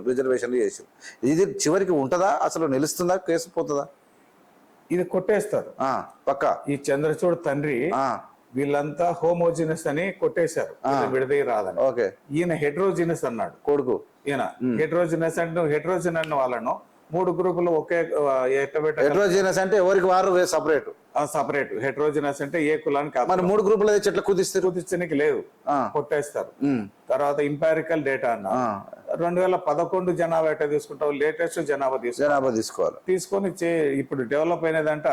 రిజర్వేషన్లు చేశారు. ఇది చివరికి ఉంటుందా? అసలు నిలుస్తుందా? కేసు పోతుందా? ఇది కొట్టేస్తారు పక్కా. ఈ చంద్రచూడ్ తండ్రి వీళ్ళంతా హోమోజినస్ అని కొట్టేశారు, విడదీ రాదని. ఈయన హెట్రోజినస్ అన్నాడు కొడుకు. ఈయన హెట్రోజినస్ అంటే హెట్రోజిన్ అన్న వాళ్ళను 3 గ్రూపులు ఒకే హెట్రోజినస్ అంటే ఎవరికి వారు సపరేట్. హెట్రోజినస్ అంటే ఏ కులానికి 3 గ్రూపులు చెట్లు కుదించడానికి లేదు, కొట్టేస్తారు. తర్వాత ఇంపారికల్ డేటా అన్న 2011 జనాభా ఎట్లా తీసుకుంటావు, లేటెస్ట్ జనాభా తీసుకోవాలి. తీసుకొని ఇప్పుడు డెవలప్ అయినదంట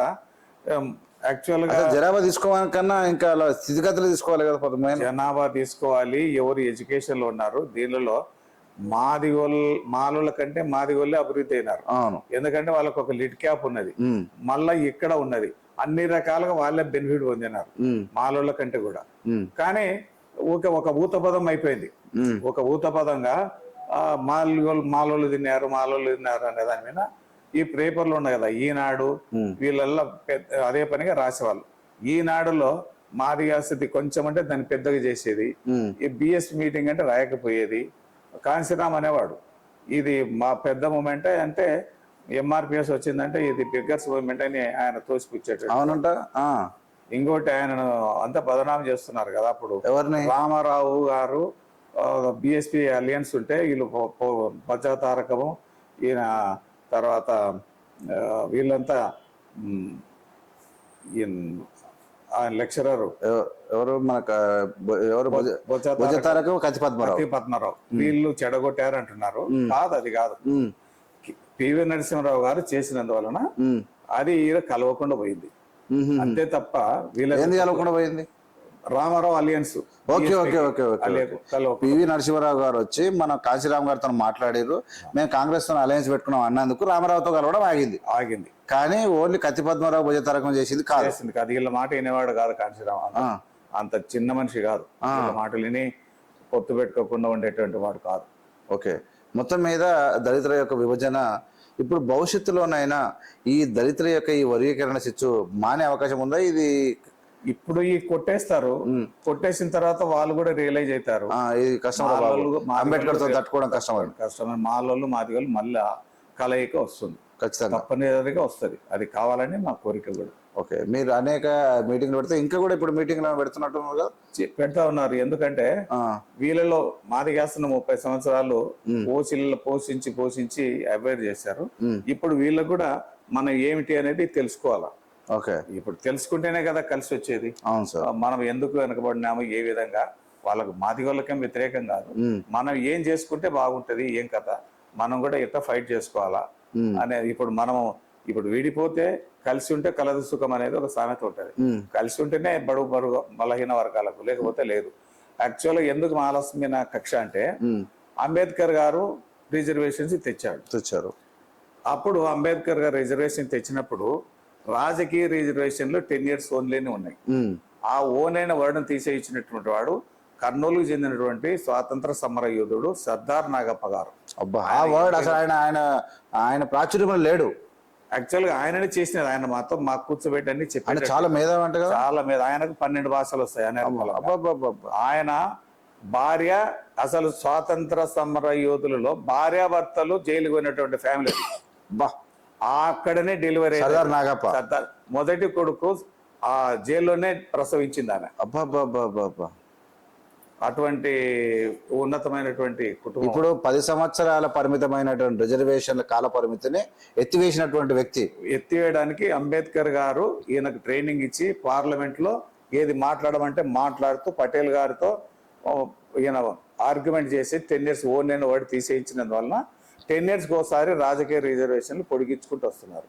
యాక్చువల్ గా అసలు జనాభా తీసుకోవాలకన్నా ఇంకా అలా స్థితిగతులు తీసుకోవాలి కదా పదమైన. జనాభా తీసుకోవాలి, ఎవరు ఎడ్యుకేషన్ లో ఉన్నారు. దీనిలో మాలోల కంటే మాదిగోళ్ళే అభివృద్ధి అయినారు. అవును. ఎందుకంటే వాళ్ళకి ఒక లిడ్ క్యాప్ ఉన్నది, మళ్ళా ఇక్కడ ఉన్నది, అన్ని రకాలుగా వాళ్ళే బెనిఫిట్ పొందినారు మాలోళ్ళ కంటే కూడా. కానీ ఒక ఊతపదం అయిపోయింది. ఒక ఊతపదంగా మాలోళ్ళు తిన్నారు అనే దాని మీద ఈ పేపర్లు ఉన్నాయి కదా ఈనాడు, వీళ్ళల్లో అదే పనిగా రాసేవాళ్ళు. ఈనాడులో మాదిగా స్థితి కొంచెం అంటే దాన్ని పెద్దగా చేసేది, ఈ బిఎస్ మీటింగ్ అంటే రాయకపోయేది. కాంశీరామ్ అనేవాడు ఇది మా పెద్ద మూమెంట్ అంటే ఎంఆర్పిఎస్ వచ్చిందంటే ఇది బిగ్గర్స్ మూమెంట్ అని ఆయన తోసిపుచ్చేట. అవునంట. ఇంకోటి ఆయనను అంతా బదనాం చేస్తున్నారు కదా అప్పుడు. ఎవరిని? రామారావు గారు బిఎస్పి అలియన్స్ ఉంటే వీళ్ళు బజ్జా తారకము, ఈయన తర్వాత వీళ్ళంతా ఆయన లెక్చరర్ ఎవరు మనకు ఎవరు కత్తి పద్మరావు వీళ్ళు చెడగొట్టారు అంటున్నారు. కాదు, అది కాదు. పివి నరసింహరావు గారు చేసినందువలన అది కలవకుండా పోయింది అంతే తప్ప వీళ్ళ కలవకుండా పోయింది. రామారావు అలియన్స్. పివి నరసింహరావు గారు వచ్చి మన కాశీరామ్ గారితో మాట్లాడారు, మేము కాంగ్రెస్ తో అలయన్స్ పెట్టుకున్నాం అన్నందుకు రామారావుతో కలవడం ఆగింది. కానీ ఓన్లీ కత్తి పద్మరావు భుజతారకం చేసింది కాదు. వీళ్ళ మాట వినేవాడు కాదు కాశీరామ్. అంత చిన్న మనిషి కాదు, మాటలు విని పొత్తు పెట్టుకోకుండా ఉండేటువంటి వాడు కాదు. ఓకే, మొత్తం మీద దళితుల యొక్క విభజన ఇప్పుడు భవిష్యత్తులోనైనా ఈ దళితుల యొక్క ఈ వర్గీకరణ చిచ్చు మానే అవకాశం ఉందా? ఇది ఇప్పుడు ఈ కొట్టేస్తారు, కొట్టేసిన తర్వాత వాళ్ళు కూడా రియలైజ్ అవుతారు ఇది కష్టం, అంబేద్కర్ తో తట్టుకోవడం కష్టం. మాలోళ్ళు మాదిగోళ్ళు మళ్ళా కలయిక వస్తుంది, ఖచ్చితంగా తప్పనిసరిగా వస్తుంది. అది కావాలని మా కోరిక కూడా. ఓకే, మీరు అనేక మీటింగ్లు పెడితే ఇంకా కూడా ఇప్పుడు మీటింగ్లు పెడుతున్నట్టున్నారు కదా? పెడతా ఉన్నారు. ఎందుకంటే వీళ్ళలో మాదిగేస్తున్న 30 సంవత్సరాలు పోషించి అవేర్ చేశారు. ఇప్పుడు వీళ్ళకు కూడా మనం ఏమిటి అనేది తెలుసుకోవాలా. ఓకే, ఇప్పుడు తెలుసుకుంటేనే కదా కలిసి వచ్చేది. అవును సార్. మనం ఎందుకు వెనకబడినాము, ఏ విధంగా, వాళ్ళకు మాదిగోళ్ళకేం వ్యతిరేకం కాదు. మనం ఏం చేసుకుంటే బాగుంటది, ఏం కథ, మనం కూడా ఎట్లా ఫైట్ చేసుకోవాలా అనేది. ఇప్పుడు విడిపోతే కలిసి ఉంటే కలదు సుఖం అనేది ఒక సామెత ఉంటది. కలిసి ఉంటేనే బడుగు బలహీన వర్గాలకు, లేకపోతే లేదు. యాక్చువల్గా ఎందుకు ఆలస్యమైన కక్ష అంటే అంబేద్కర్ గారు రిజర్వేషన్స్ తెచ్చారు. అప్పుడు అంబేద్కర్ గారు రిజర్వేషన్ తెచ్చినప్పుడు రాజకీయ రిజర్వేషన్లు 10 years ఓన్లీనే ఉన్నాయి. ఆ ఓన్ అయిన వర్డ్ను తీసేయించినటువంటి వాడు కర్నూలుకు చెందినటువంటి స్వాతంత్ర సమర యోధుడు సర్దార్ నాగప్ప గారు. ఆ వర్డ్ అసలు ఆయన ప్రాచుర్యంలో లేడు. యాక్చువల్ గా ఆయననే చేసినది. ఆయన మాకు కూర్చోబెట్టి అన్ని చెప్పారు. చాలా మేధావంట కదా. చాలా ఆయనకు 12 భాషలు వస్తాయి. ఆయన భార్య అసలు స్వాతంత్ర సమర యోధులలో భార్యాభర్తలు జైలుకు పోయినటువంటి ఫ్యామిలీ. అక్కడనే డెలివరీ సర్దార్ మొదటి కొడుకు ఆ జైల్లోనే ప్రసవించింది ఆమె. అటువంటి ఉన్నతమైనటువంటి కుటుంబం. ఇప్పుడు 10 సంవత్సరాల పరిమితమైనటువంటి రిజర్వేషన్ల కాల పరిమితిని ఎత్తివేసినటువంటి వ్యక్తి. ఎత్తివేయడానికి అంబేద్కర్ గారు ఈయనకు ట్రైనింగ్ ఇచ్చి పార్లమెంట్ లో ఏది మాట్లాడమంటే మాట్లాడుతూ పటేల్ గారితో ఈయన ఆర్గ్యుమెంట్ చేసి 10 years ఓన్ అయిన వర్డ్ తీసేయించినందువలన 10 years ఒకసారి రాజకీయ రిజర్వేషన్లు పొడిగించుకుంటూ వస్తున్నారు.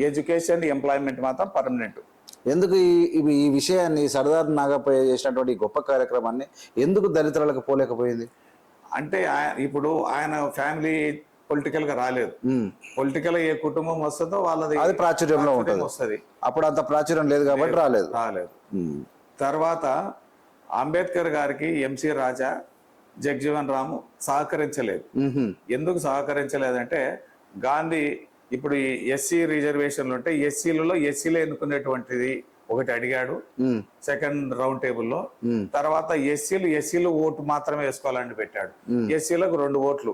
ఎడ్యుకేషన్, ఎంప్లాయ్మెంట్ మాత్రం పర్మనెంట్. ఎందుకు ఈ విషయాన్ని సర్దార్ నాగప్ప చేసినటువంటి గొప్ప కార్యక్రమాన్ని ఎందుకు దళితులకు పోలేకపోయింది అంటే ఇప్పుడు ఆయన ఫ్యామిలీ పొలిటికల్ గా రాలేదు. పొలిటికల్ ఏ కుటుంబం వస్తుందో వాళ్ళది అది ప్రాచుర్యంలో వస్తుంది. అప్పుడు అంత ప్రాచుర్యం లేదు కాబట్టి రాలేదు. తర్వాత అంబేద్కర్ గారికి ఎంసి రాజా, జగ్జీవన్ రాము సహకరించలేదు. ఎందుకు సహకరించలేదంటే గాంధీ ఇప్పుడు ఈ ఎస్సీ రిజర్వేషన్లు ఉంటే ఎస్సీలలో ఎస్సీలో ఎన్నుకునేటువంటిది ఒకటి అడిగాడు సెకండ్ రౌండ్ టేబుల్లో. తర్వాత ఎస్సీలు ఓటు మాత్రమే వేసుకోవాలని పెట్టాడు. ఎస్సీలకు 2 ఓట్లు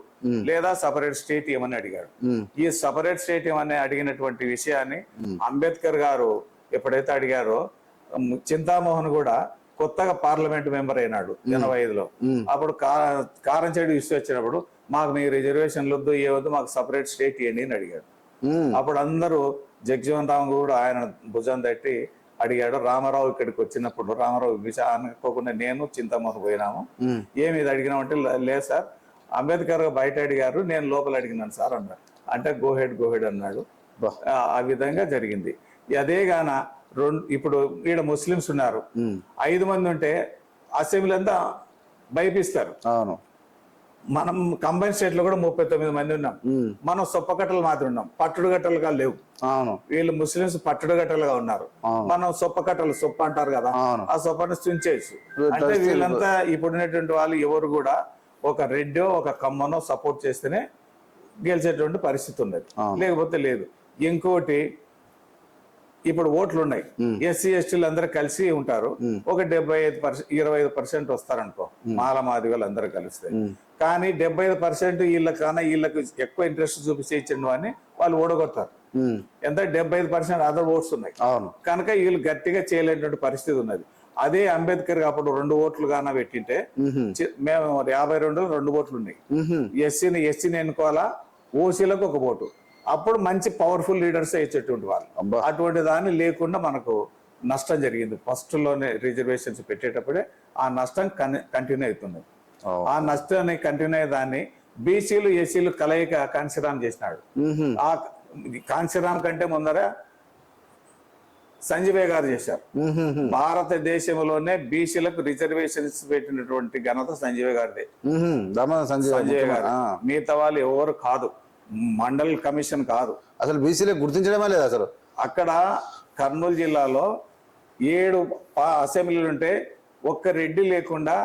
లేదా సపరేట్ స్టేట్ ఏమని అడిగాడు. ఈ సపరేట్ స్టేట్ ఏమని అడిగినటువంటి విషయాన్ని అంబేద్కర్ గారు ఎప్పుడైతే అడిగారో చింతామోహన్ కూడా కొత్తగా పార్లమెంట్ మెంబర్ అయినాడు 85లో. అప్పుడు కారంచేడు ఇష్యూ వచ్చినప్పుడు మాకు మీ రిజర్వేషన్లు వద్దు, ఏ వద్దు, మాకు సపరేట్ స్టేట్ ఇవ్వండి అని అడిగాడు. అప్పుడు అందరూ జగ్జీవన్ రామ్ కూడా ఆయన భుజం తట్టి అడిగాడు. రామారావు ఇక్కడికి వచ్చినప్పుడు రామారావు అనుకోకుండా నేను చింతమోహన్ పోయినాము. ఏమి ఇది అడిగినామంటే లేదు సార్, అంబేద్కర్ బయట అడిగారు, నేను లోపల అడిగినాను సార్ అన్నాడు. అంటే గోహెడ్ అన్నాడు. ఆ విధంగా జరిగింది. అదే గాన ఇప్పుడు ఈడ ముస్లిమ్స్ ఉన్నారు, 5 మంది ఉంటే అసెంబ్లీ అంతా భయపిస్తారు. అవును. మనం కంబైన్ స్టేట్ లో కూడా 39 మంది ఉన్నాం. మనం సొప్పకట్టలు మాత్రం ఉన్నాం, పట్టుడుగట్టలుగా లేవు. అవును. వీళ్ళు ముస్లిమ్స్ పట్టుడుగట్టలుగా ఉన్నారు, మనం సొప్పకట్టలు, సొప్ప అంటారు కదా, ఆ సొప్పని స్తుంచేయచ్చు. అంటే వీళ్ళంతా ఇప్పుడున్నటువంటి వాళ్ళు ఎవరు కూడా ఒక రెడ్డో ఒక కమ్మనో సపోర్ట్ చేస్తేనే గెలిచేటువంటి పరిస్థితి ఉన్నది, లేకపోతే లేదు. ఇంకోటి, ఇప్పుడు ఓట్లు ఉన్నాయి, ఎస్సీ ఎస్టీలు అందరూ కలిసి ఉంటారు, ఒక 25% వస్తారనుకో మాదిగలు అందరూ కలిస్తే. కానీ 75% వీళ్ళకు ఎక్కువ ఇంట్రెస్ట్ చూపించేయించండి అని వాళ్ళు ఓడగొడతారు. ఎంత 75% అదర్ ఓట్స్ ఉన్నాయి కనుక వీళ్ళు గట్టిగా చేయలేనటువంటి పరిస్థితి ఉన్నది. అదే అంబేద్కర్ అప్పుడు 2 ఓట్లు గాన పెట్టింటే, మేము 52లో 2 ఓట్లు ఉన్నాయి, ఎస్సీని ఎన్నుకోవాలా, ఓసీలకు 1 ఓటు, అప్పుడు మంచి పవర్ఫుల్ లీడర్స్ ఇచ్చేటువంటి వాళ్ళు. అటువంటి దాన్ని లేకుండా మనకు నష్టం జరిగింది. ఫస్ట్ లోనే రిజర్వేషన్స్ పెట్టేటప్పుడే ఆ నష్టం కంటిన్యూ అవుతుంది. ఆ నష్టాన్ని కంటిన్యూ అయ్యే దాన్ని బీసీలు ఎస్సీలు కలయిక కాంశీరామ్ చేసినాడు. ఆ కాంశీరామ్ కంటే ముందర సంజయ్ గారు చేశారు. భారతదేశంలోనే బీసీలకు రిజర్వేషన్స్ పెట్టినటువంటి ఘనత సంజయ్ గారిదే. సంజయ్ గారు, మిగతా వాళ్ళు ఎవరు కాదు, మండల్ కమిషన్ కాదు, అసలు బీసీలకు గుర్తించడమే లేదు అసలు. అక్కడ కర్నూలు జిల్లాలో 7 అసెంబ్లీలు ఉంటే ఒక్క రెడ్డి లేకుండా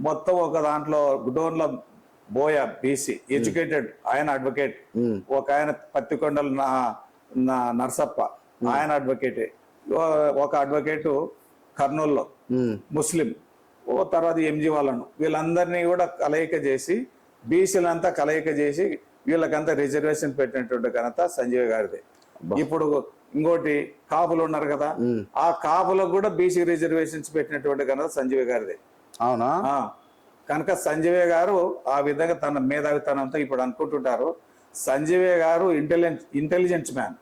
మొత్తం ఒక దాంట్లో గుడోన్ల బోయ బీసీ ఎడ్యుకేటెడ్, ఆయన అడ్వకేట్, ఒక ఆయన పత్తికొండల నర్సప్ప, ఆయన అడ్వకేటే, ఒక అడ్వకేటు కర్నూలులో ముస్లిం, తర్వాత ఎంజీ వాళ్ళను, వీళ్ళందరినీ కూడా కలయిక చేసి బీసీలంతా కలయిక చేసి వీళ్ళకంతా రిజర్వేషన్ పెట్టినటువంటి ఘనత సంజయ్ గారిదే. ఇప్పుడు ఇంకోటి కాపులు ఉన్నారు కదా, ఆ కాపులకు కూడా బీసీ రిజర్వేషన్స్ పెట్టినటువంటి ఘనత సంజయ్ గారిదే. అవునా? కనుక సంజయ్ గారు ఆ విధంగా తన మేధావితనంతో ఇప్పుడు అనుకుంటుంటారు. సంజయ్ గారు ఇంటెలిజెన్స్ మ్యాన్.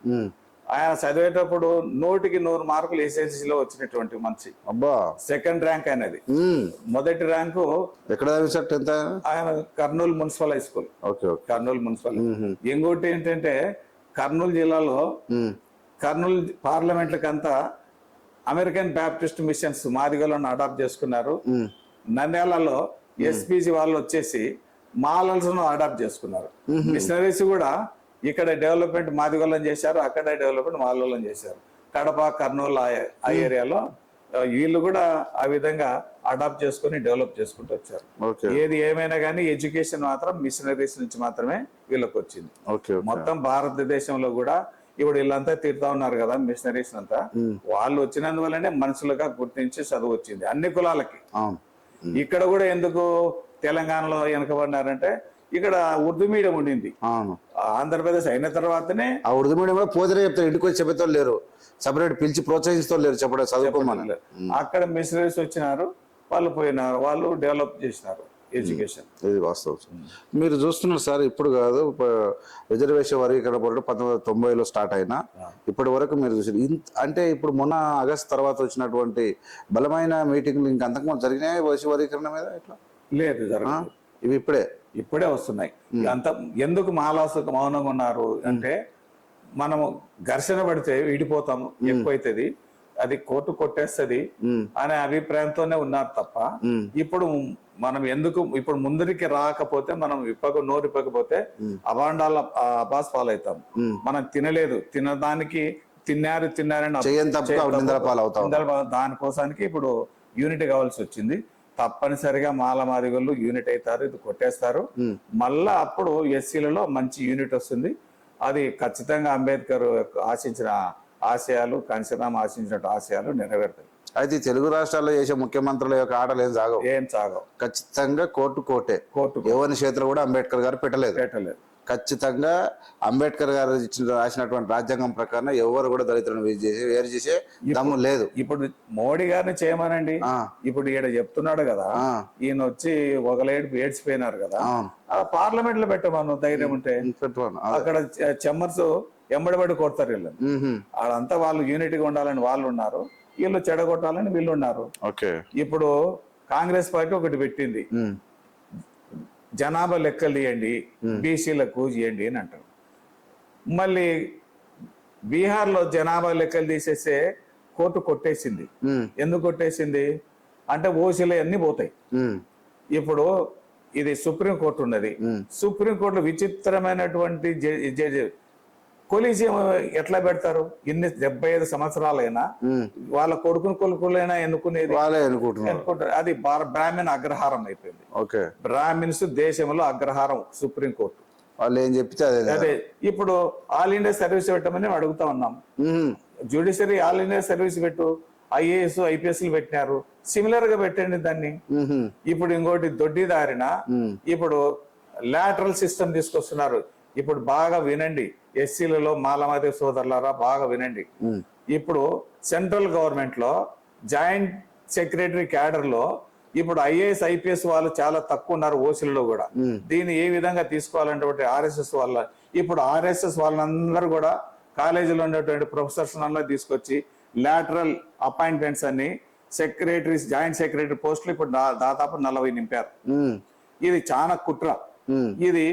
ఆయన చదివేటప్పుడు 100కి 100 మార్కులు ఎస్ఎస్సీలో వచ్చినటువంటి మనిషి. అబ్బా. 2nd ర్యాంక్ అనేది. మొదటి ర్యాంకు ఎక్కడ ఆయన Kurnool municipal high school. Kurnool municipal. ఇంకోటి ఏంటంటే కర్నూలు జిల్లాలో కర్నూలు పార్లమెంట్లకంతా అమెరికన్ బ్యాప్టిస్ట్ మిషన్స్ మాదిగలను అడాప్ట్ చేసుకున్నారు. నంద్యాలలో ఎస్పీసీ వాళ్ళు వచ్చేసి మాలల్స్ను అడాప్ట్ చేసుకున్నారు. మిషనరీస్ కూడా ఇక్కడ డెవలప్మెంట్ మాదిగోళ్ళని చేశారు, అక్కడ డెవలప్మెంట్ మాలోళ్ళని చేశారు. కడప, కర్నూలు ఆ ఏరియాలో వీళ్ళు కూడా ఆ విధంగా అడాప్ట్ చేసుకుని డెవలప్ చేసుకుంటూ వచ్చారు. ఏది ఏమైనా కానీ ఎడ్యుకేషన్ మాత్రం మిషనరీస్ నుంచి మాత్రమే వీళ్ళకి వచ్చింది. మొత్తం భారతదేశంలో కూడా ఇప్పుడు వీళ్ళంతా తిడతా ఉన్నారు కదా మిషనరీస్ అంతా, వాళ్ళు వచ్చినందువల్లనే మనుషులుగా గుర్తించి చదువు వచ్చింది అన్ని కులాలకి. ఇక్కడ కూడా ఎందుకు తెలంగాణలో వెనకబడినారంటే ఇక్కడ ఉర్దూ మీడియం ఉండింది. ఆంధ్రప్రదేశ్ అయిన తర్వాతనే ఆ ఉర్దూ మీడియం కూడా పోతే చెప్తారు, ఇంటికి వచ్చి చెప్పేతో లేరు, సపరేట్ పిలిచి ప్రోత్సహిస్తూ లేరు చెప్పడం, చదువుకోమని. అక్కడ మిషనరీస్ వచ్చినారు, వాళ్ళు పోయినారు, వాళ్ళు డెవలప్ చేసినారు ఎడ్యుకేషన్. ఇది వాస్తవం. మీరు చూస్తున్నారు సార్, ఇప్పుడు కాదు, రిజర్వేషన్ వర్గీకరణ పోరాటం 1990లో స్టార్ట్ అయినా ఇప్పటి వరకు మీరు చూసారు. అంటే ఇప్పుడు మొన్న ఆగస్ట్ తర్వాత వచ్చినటువంటి బలమైన మీటింగ్లు ఇంకా అంతకుముందు జరిగినాయి ఓసీ వర్గీకరణ మీద? ఇట్లా లేదు, ఇవి ఇప్పుడే వస్తున్నాయి. అంత ఎందుకు మాలాసుకు మౌనంగా ఉన్నారు అంటే, మనము ఘర్షణ పడితే విడిపోతాము, ఎక్కువైతుంది, అది కోర్టు కొట్టేస్తుంది అనే అభిప్రాయంతోనే ఉన్నారు తప్ప, ఇప్పుడు మనం ఎందుకు ఇప్పుడు ముందరికి రాకపోతే, మనం నోరు ఇప్పకపోతే అభాండాల అబాస్ పాలవుతాం. మనం తినలేదు, తినడానికి తిన్నారని దానికోసానికి ఇప్పుడు యూనిట్ కావాల్సి వచ్చింది. తప్పనిసరిగా మాదిగోళ్ళు యూనిట్ అవుతారు, ఇది కొట్టేస్తారు. మళ్ళా అప్పుడు ఎస్సీలలో మంచి యూనిట్ వస్తుంది. అది ఖచ్చితంగా అంబేద్కర్ ఆశించిన ఆశయాలు, కాంశీరామ్ ఆశించిన ఆశయాలు నెరవేరుతాయి. అయితే తెలుగు రాష్ట్రాల్లో చేసే ముఖ్యమంత్రుల యొక్క ఆటలు ఏం సాగవు. ఖచ్చితంగా కోర్టు ఎవరి చేతిలో కూడా అంబేద్కర్ గారు పెట్టలేదు. ఖచ్చితంగా అంబేద్కర్ గారు రాసినటువంటి రాజ్యాంగం ప్రకారం ఎవరు కూడా దళితులను వేరు చేసే దమ్ము లేదు. ఇప్పుడు మోడీ గారిని చేయమనండి, ఇప్పుడు ఈయన చెప్తున్నాడు కదా, ఈయన వచ్చి ఒకలేడు ఏడ్చిపోయినారు కదా, పార్లమెంట్ లో పెట్టమను ధైర్యం ఉంటే. అక్కడ చెమ్మర్స్ ఎంబడిబడి కొడతారు వీళ్ళు, వాళ్ళంతా వాళ్ళు యూనిటీగా ఉండాలని వాళ్ళు ఉన్నారు, వీళ్ళు చెడగొట్టాలని వీళ్ళు ఉన్నారు. ఇప్పుడు కాంగ్రెస్ పార్టీ ఒకటి పెట్టింది, జనాభా లెక్కలు తీయండి, బీసీలకు చేయండి అని అంటారు. మళ్ళీ బీహార్లో జనాభా లెక్కలు తీసేస్తే కోర్టు కొట్టేసింది. ఎందుకు కొట్టేసింది అంటే ఓసీలు అన్ని పోతాయి. ఇప్పుడు ఇది సుప్రీం కోర్టు ఉన్నది. సుప్రీం కోర్టులో విచిత్రమైనటువంటి కొలీజియం ఎట్లా పెడతారు? ఇన్ని 75 సంవత్సరాలైనా వాళ్ళ కొడుకులైనా ఎన్నుకునేది ఎన్నుకుంటారు. అది బ్రాహ్మణ అగ్రహారం అయిపోయింది. బ్రాహ్మిన్స్ దేశంలో అగ్రహారం సుప్రీం కోర్టు. వాళ్ళు ఏం చెప్తే అదే ఇప్పుడు ఆల్ ఇండియా సర్వీస్ పెట్టమని మేము అడుగుతా ఉన్నాం. జ్యుడిషియరీ ఆల్ ఇండియా సర్వీస్ పెట్టు, IAS IPS పెట్టినారు, సిమిలర్ గా పెట్టండి దాన్ని. ఇప్పుడు ఇంకోటి దొడ్డిదారిన ఇప్పుడు లాటరల్ సిస్టమ్ తీసుకొస్తున్నారు. ఇప్పుడు బాగా వినండి, ఎస్సీలలో మాలమాది సోదరులారా బాగా వినండి. ఇప్పుడు సెంట్రల్ గవర్నమెంట్ లో జాయింట్ సెక్రటరీ క్యాడర్ లో ఇప్పుడు IAS IPS వాళ్ళు చాలా తక్కువ ఉన్నారు ఓసీలలో కూడా. దీన్ని ఏ విధంగా తీసుకోవాలంటే RSS వాళ్ళ ఇప్పుడు RSS వాళ్ళందరూ కూడా కాలేజీలో ఉన్నటువంటి ప్రొఫెసర్స్ అందరూ తీసుకొచ్చి లాటరల్ అపాయింట్మెంట్స్ అన్ని సెక్రటరీస్ జాయింట్ సెక్రటరీ పోస్టులు ఇప్పుడు దాదాపు 40 నింపారు. ఇది చాలా కుట్ర. ఇది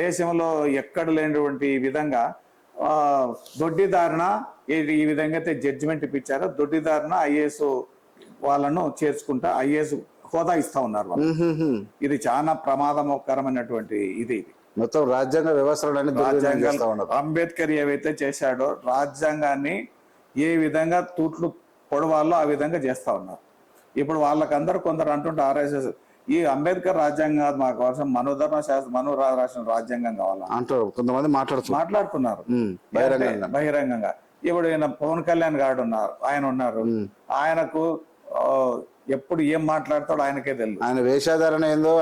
దేశంలో ఎక్కడ లేనటువంటి విధంగా దొడ్డిదారిన ఈ విధంగా అయితే జడ్జిమెంట్ ఇప్పించారు. దొడ్డిదారిన IAS వాళ్ళను చేర్చుకుంటా IAS హోదా ఇస్తా ఉన్నారు వాళ్ళు. ఇది చాలా ప్రమాదకరమైనటువంటి ఇది. మొత్తం రాజ్యాంగ వ్యవస్థ అంబేద్కర్ ఏవైతే చేశాడో రాజ్యాంగాన్ని ఏ విధంగా తూట్లు పొడవాలో ఆ విధంగా చేస్తా ఉన్నారు. ఇప్పుడు వాళ్ళకందరూ కొందరు అంటుంటే RSS ఈ అంబేద్కర్ రాజ్యాంగం మాకు కోసం మనోధర్మ శాస్త్రం రాసిన రాజ్యాంగం కావాలా అంటారు కొంతమంది మాట్లాడుతున్నారు బహిరంగంగా. ఇప్పుడు ఈయన పవన్ కళ్యాణ్ గారు ఉన్నారు, ఆయన ఉన్నారు. ఆయనకు ఎప్పుడు ఏం మాట్లాడతాడో ఆయనకే తెలియదు. ఆయన వేషాధారణ ఏందో,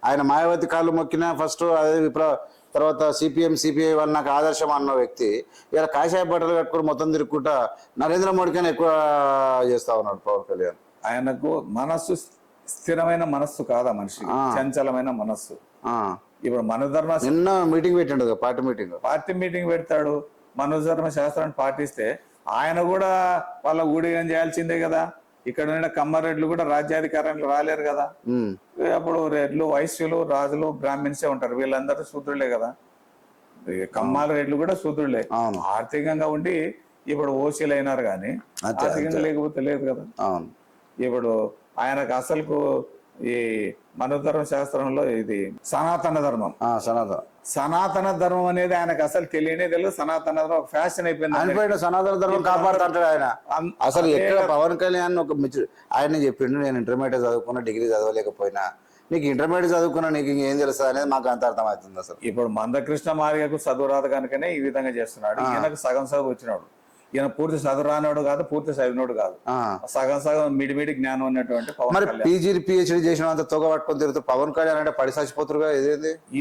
ఆయన మాయావతి కాళ్ళు మొక్కినా ఫస్ట్ అదే తర్వాత CPM CPI వాళ్ళు నాకు ఆదర్శం అన్న వ్యక్తి ఇలా కాషాయ బట్టలు కట్టుకుని మొత్తం తిరుగుకుంటా నరేంద్ర మోడీ కన్నా ఎక్కువ చేస్తా ఉన్నాడు పవన్ కళ్యాణ్. ఆయనకు మనస్సు స్థిరమైన మనస్సు కాదా మనిషి, చంచలమైన మనస్సు. ఇప్పుడు మనోధర్మ నిన్న మీటింగ్ పెట్టిండు, పార్టీ మీటింగ్ పెడతాడు. మనోధర్మ శాస్త్రాన్ని పాటిస్తే ఆయన కూడా వాళ్ళ ఊడిగం చేయాల్సిందే కదా. ఇక్కడ ఉన్న కమ్మారెడ్లు కూడా రాజ్యాధికారంలో రాలేరు కదా. అప్పుడు రెడ్లు వైశ్యులు రాజులు బ్రాహ్మిన్సే ఉంటారు, వీళ్ళందరూ శూద్రులే కదా. కమ్మాల రెడ్లు కూడా శూద్రులే. ఆర్థికంగా ఉండి ఇప్పుడు ఓసీలు అయినారు కానీ ఆర్థికంగా లేకపోతే లేదు కదా. ఇప్పుడు ఆయనకు అసలుకు ఈ మనోధర్మ శాస్త్రంలో ఇది సనాతన ధర్మం అనేది ఆయనకు అసలు తెలియదు. సనాతన ధర్మం ఫ్యాషన్ అయిపోయింది. సనాతన ధర్మం కాపాడుతుంటాడు ఆయన. అసలు ఎక్కడ పవన్ కళ్యాణ్ ఒక ఆయన చెప్పిండు, నేను ఇంటర్మీడియట్ చదువుకున్నా, డిగ్రీ చదవలేకపోయినా, నీకు ఇంటర్మీడియట్ చదువుకున్నా నీకు ఇంకేం తెలుస్తుంది అనేది మాకు అంత అర్థమవుతుంది. అసలు ఇప్పుడు మందకృష్ణ మాదిగకు చదువు రాదు కనుకనే ఈ విధంగా చేస్తున్నాడు. ఈయనకు సగం చదువు వచ్చినాడు. ఈయన పూర్తి చదువు రానివాడు కాదు, పూర్తి చదివినోడు కాదు, సగం మిడిమిడి జ్ఞానం ఉన్నటువంటి మరి PG PhD చేసిన అంత తొగ పట్టుకొని తిరుగుతూ పవన్ కళ్యాణ్ అంటే పడి చచ్చిపోతురుగా.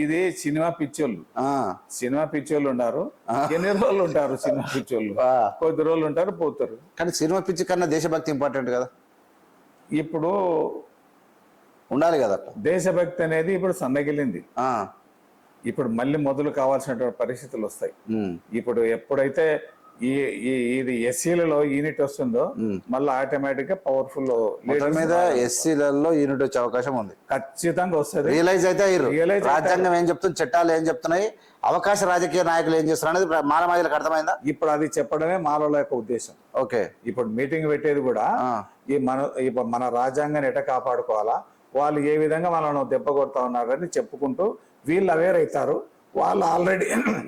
ఇది సినిమా పిచ్చోళ్ళు ఉన్నారు. ఎన్ని రోజులు ఉంటారు సినిమా పిచ్చోళ్ళు? కొద్ది రోజులు ఉంటారు, పోతారు. కానీ సినిమా పిచ్చి కన్నా దేశభక్తి ఇంపార్టెంట్ కదా. ఇప్పుడు ఉండాలి కదా దేశభక్తి అనేది. ఇప్పుడు సన్నగిలింది. ఇప్పుడు మళ్ళీ మొదలు కావాల్సినటువంటి పరిస్థితులు వస్తాయి. ఇప్పుడు ఎప్పుడైతే ఇది ఎస్సీలలో యూనిట్ వస్తుందో మళ్ళీ ఆటోమేటిక్ గా పవర్ఫుల్ మీద ఎస్సీలలో యూనిట్ వచ్చే అవకాశం ఉంది. ఖచ్చితంగా వస్తుంది. రియలైజ్ అయితే రాజ్యాంగం ఏం చెప్తుంది, చట్టాలు ఏం చెప్తున్నాయి, అవకాశ రాజకీయ నాయకులు ఏం చేస్తున్నారు అనేది మాలమాదిలకు అర్థమైందా? ఇప్పుడు అది చెప్పడమే మాలల యొక్క ఉద్దేశం. ఓకే, ఇప్పుడు మీటింగ్ పెట్టేది కూడా మన రాజ్యాంగాన్ని ఎట కాపాడుకోవాలా, వాళ్ళు ఏ విధంగా మనల్ని దెబ్బ కొడతా ఉన్నారని చెప్పుకుంటూ వీళ్ళు అవేర్ అవుతారు. వాళ్ళు ఆల్రెడీ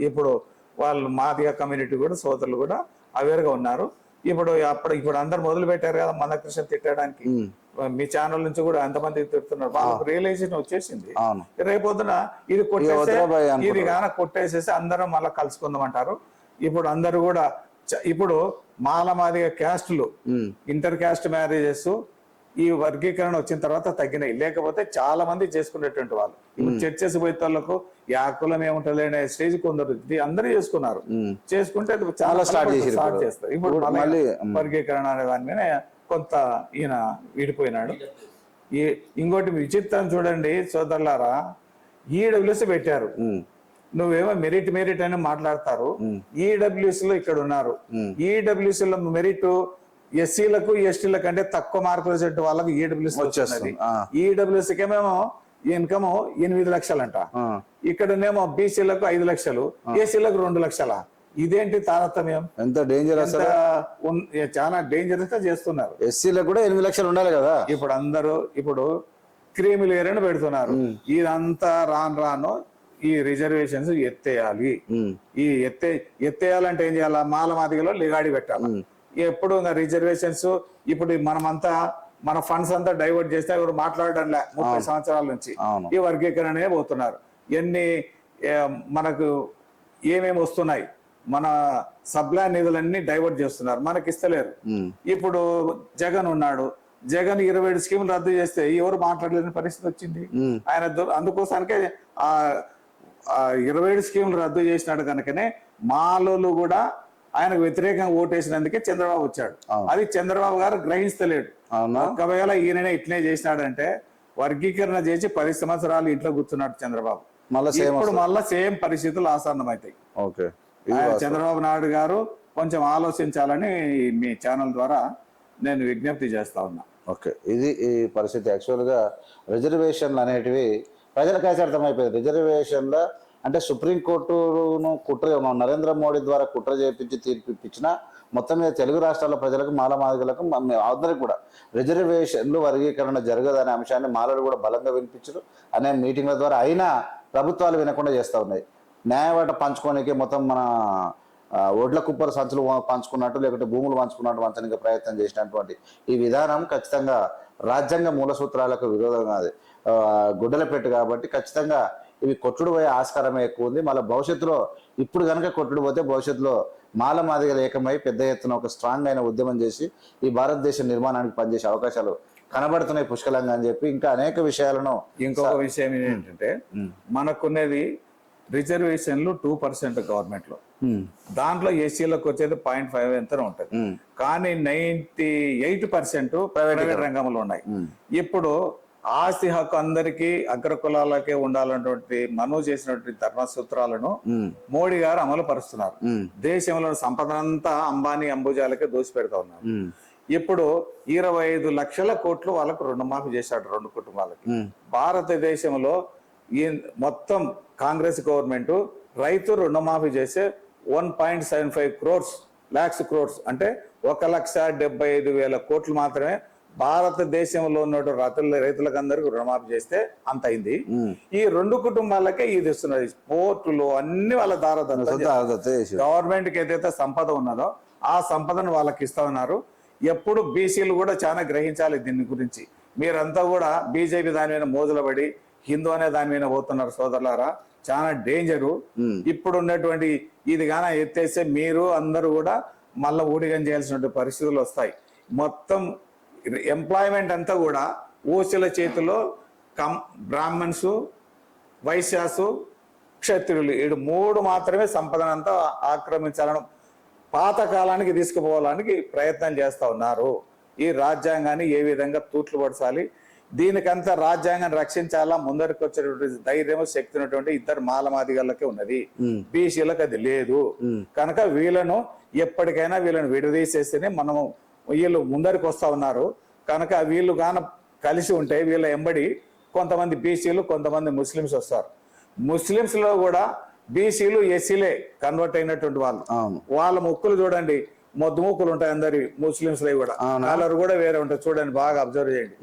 ఇప్పుడు వాళ్ళు మాదిగ కమ్యూనిటీ కూడా సోదరులు కూడా అవేర్గా ఉన్నారు. ఇప్పుడు అందరు మొదలు పెట్టారు కదా మందకృష్ణ తిట్టడానికి. మీ ఛానల్ నుంచి కూడా ఎంతమంది తిడుతున్నారు, వాళ్ళకు రియలైజేషన్ వచ్చేసింది. రేపొద్దున ఇది కొట్టేసేసి అందరం మళ్ళీ కలుసుకుందాం అంటారు. ఇప్పుడు అందరు కూడా ఇప్పుడు మాదిగ క్యాస్టులు ఇంటర్ క్యాస్ట్ మ్యారేజెస్ ఈ వర్గీకరణ వచ్చిన తర్వాత తగ్గినాయి. లేకపోతే చాలా మంది చేసుకునేటువంటి వాళ్ళు ఇప్పుడు చర్చెస్ పోయే వాళ్ళకు యా కులం ఏముంటది అనే స్టేజ్ కొందరు అందరూ చేసుకున్నారు. చేసుకుంటే చాలా స్టార్ట్ చేస్తారు. ఇప్పుడు వర్గీకరణ అనే దాని మీద కొంత ఈయన విడిపోయినాడు. ఇంకోటి విచిత్రం చూడండి సోదరులారా, ఈడబ్ల్యూసీ పెట్టారు. నువ్వేమో మెరిట్ అని మాట్లాడతారు. ఈడబ్ల్యూసీ లో ఇక్కడ ఉన్నారు. ఈడబ్ల్యూసీ లో మెరిట్ ఎస్సీలకు ఎస్టీలకు అంటే తక్కువ మార్కులు వచ్చే వాళ్ళకు ఈడబ్ల్యూసీ వచ్చేస్తుంది. ఈడబ్ల్యూసీకి ఏమేమో ఇన్కమ్ 8 లక్షలంట. ఇక్కడనేమో బీసీలకు 5 లక్షలు, ఏసీలకు 2 లక్షల. ఇదేంటి తారతమ్యం? ఎంత డేంజరస్. చాలా డేంజరస్ గా చేస్తున్నారు. ఎస్సీలకు కూడా 8 లక్షలు ఉండాలి కదా. ఇప్పుడు అందరూ క్రీమి లేరని పెడుతున్నారు. ఇదంతా రాను ఈ రిజర్వేషన్స్ ఎత్తేయాలి. ఈ ఎత్తేయాలంటే ఏం చేయాలా? మాలమాదిగలో లిగాడి పెట్టాలి. ఎప్పుడు రిజర్వేషన్స్ ఇప్పుడు మనమంతా మన ఫండ్స్ అంతా డైవర్ట్ చేస్తే ఎవరు మాట్లాడడంలే 30 సంవత్సరాల నుంచి ఈ వర్గీకరణే పోతున్నారు. మనకు ఏమేమి వస్తున్నాయి, మన సబ్లాన్ నిధులన్నీ డైవర్ట్ చేస్తున్నారు, మనకి ఇస్తలేరు. ఇప్పుడు జగన్ ఉన్నాడు, జగన్ 27 స్కీములు రద్దు చేస్తే ఎవరు మాట్లాడలేని పరిస్థితి వచ్చింది. ఆయన అందుకోసానికే ఆ 27 స్కీములు రద్దు చేసినాడు కనుకనే మాలోలు కూడా ఆయనకు వ్యతిరేకంగా ఓటేసినందుకే చంద్రబాబు వచ్చాడు. అది చంద్రబాబు గారు గ్రహిస్తలేడు. ఒకవేళ ఈయననే ఇట్లనే చేసినాడంటే వర్గీకరణ చేసి 10 సంవత్సరాలు ఇంట్లో కూర్చున్నాడు చంద్రబాబు. ఇప్పుడు మళ్ళా సేమ్ పరిస్థితులు ఆసన్నమవుతాయి. చంద్రబాబు నాయుడు గారు కొంచెం ఆలోచించాలని మీ ఛానల్ ద్వారా నేను విజ్ఞప్తి చేస్తా ఉన్నా. ఓకే, ఇది ఈ పరిస్థితి. యాక్చువల్గా రిజర్వేషన్లు అనేటివి ప్రజలకు అర్థమైపోయింది. రిజర్వేషన్ల అంటే సుప్రీంకోర్టును కుట్ర నరేంద్ర మోడీ ద్వారా కుట్ర చేయించి తీర్పిచ్చిన మొత్తం మీద తెలుగు రాష్ట్రాల ప్రజలకు మాలమాదిగలకు అందరికి కూడా రిజర్వేషన్లు వర్గీకరణ జరగదనే అంశాన్ని మాలలు కూడా బలంగా వినిపించరు అనే మీటింగ్ల ద్వారా అయినా ప్రభుత్వాలు వినకుండా చేస్తూ ఉన్నాయి. న్యాయవాట పంచుకోనికి మొత్తం మన ఒడ్ల కుప్పర సంచులు పంచుకున్నట్టు లేకుంటే భూములు పంచుకున్నట్టు పంచడానికి ప్రయత్నం చేసినటువంటి ఈ విధానం ఖచ్చితంగా రాజ్యాంగ మూల సూత్రాలకు విరోధంగా గుడ్డల పెట్టు కాబట్టి ఖచ్చితంగా ఇవి కొట్టుడు పోయే ఆస్కారమే ఎక్కువ ఉంది. మళ్ళీ భవిష్యత్తులో ఇప్పుడు కనుక కొట్టుడు పోతే భవిష్యత్తులో మాలమాదిగలు ఏకమై పెద్ద ఎత్తున ఒక స్ట్రాంగ్ అయిన ఉద్యమం చేసి ఈ భారతదేశ నిర్మాణానికి పనిచేసే అవకాశాలు కనబడుతున్నాయి పుష్కలంగా అని చెప్పి ఇంకా అనేక విషయాలను. ఇంకొక విషయం ఏంటంటే మనకున్నది రిజర్వేషన్లు 2% గవర్నమెంట్ లో, దాంట్లో ఎస్సీలకు వచ్చేది 0.5 ఎంత ఉంటది. కానీ 98% ప్రైవేట్ రంగంలో ఉన్నాయి. ఇప్పుడు ఆస్తి హక్కు అందరికీ అగ్ర కులాలకే ఉండాలన్నటువంటి మనో చేసినటువంటి ధర్మ సూత్రాలను మోడీ గారు అమలు పరుస్తున్నారు. దేశంలో సంపదనంతా అంబానీ అంబుజాలకే దోసి పెడతా ఉన్నారు. ఇప్పుడు 25 లక్షల కోట్లు వాళ్ళకు రుణమాఫీ చేశాడు 2 కుటుంబాలకి. భారతదేశంలో ఈ మొత్తం కాంగ్రెస్ గవర్నమెంట్ రైతు రుణమాఫీ చేసే 1.75 లాక్స్ క్రోర్స్ అంటే 1,75,000 కోట్లు మాత్రమే భారతదేశంలో ఉన్న రైతులకు అందరికి రుణమాఫీ చేస్తే అంత అయింది. ఈ 2 కుటుంబాలకే ఇది ఇస్తున్నది. పోర్టులు అన్ని వాళ్ళ గవర్నమెంట్ కి ఏదైతే సంపద ఉన్నదో ఆ సంపదను వాళ్ళకి ఇస్తా ఉన్నారు. ఎప్పుడు బీసీలు కూడా చాలా గ్రహించాలి దీని గురించి. మీరంతా కూడా బీజేపీ దాని మీద మోజుల పడి హిందూ అనే దాని మీద పోతున్నారు సోదరులారా, చాలా డేంజరు. ఇప్పుడు ఉన్నటువంటి ఇది గాన ఎత్తేస్తే మీరు అందరూ కూడా మళ్ళీ ఊడిగం చేయాల్సిన పరిస్థితులు వస్తాయి. మొత్తం ఎంప్లాయ్మెంట్ అంతా కూడా ఓసీల చేతిలో బ్రాహ్మణ్స్, వైశ్యాసు, క్షత్రియులు ఈ 3 మాత్రమే సంపదనంతా ఆక్రమించాలని పాత కాలానికి తీసుకుపోవడానికి ప్రయత్నం చేస్తా ఉన్నారు. ఈ రాజ్యాంగాన్ని ఏ విధంగా తూట్లు పడచాలి, దీనికంతా రాజ్యాంగాన్ని రక్షించాలా ముందరికి వచ్చేటువంటి ధైర్యం శక్తి ఉన్నటువంటి 2 మాలమాదిగలకే ఉన్నది. బీసీలకు అది లేదు. కనుక వీళ్ళను ఎప్పటికైనా వీళ్ళని విడదీసేస్తేనే మనము వీళ్ళు ముందరికి వస్తా ఉన్నారు. కనుక వీళ్ళు గాన కలిసి ఉంటే వీళ్ళ ఎంబడి కొంతమంది బీసీలు కొంతమంది ముస్లిమ్స్ వస్తారు. ముస్లిమ్స్ లో కూడా బీసీలు ఎస్సీలే కన్వర్ట్ అయినటువంటి వాళ్ళు. వాళ్ళ ముక్కులు చూడండి, మొద్దు ముక్కులు ఉంటాయి అందరి ముస్లిమ్స్ లో కూడా. కలర్ కూడా వేరే ఉంటుంది చూడండి, బాగా అబ్జర్వ్ చేయండి.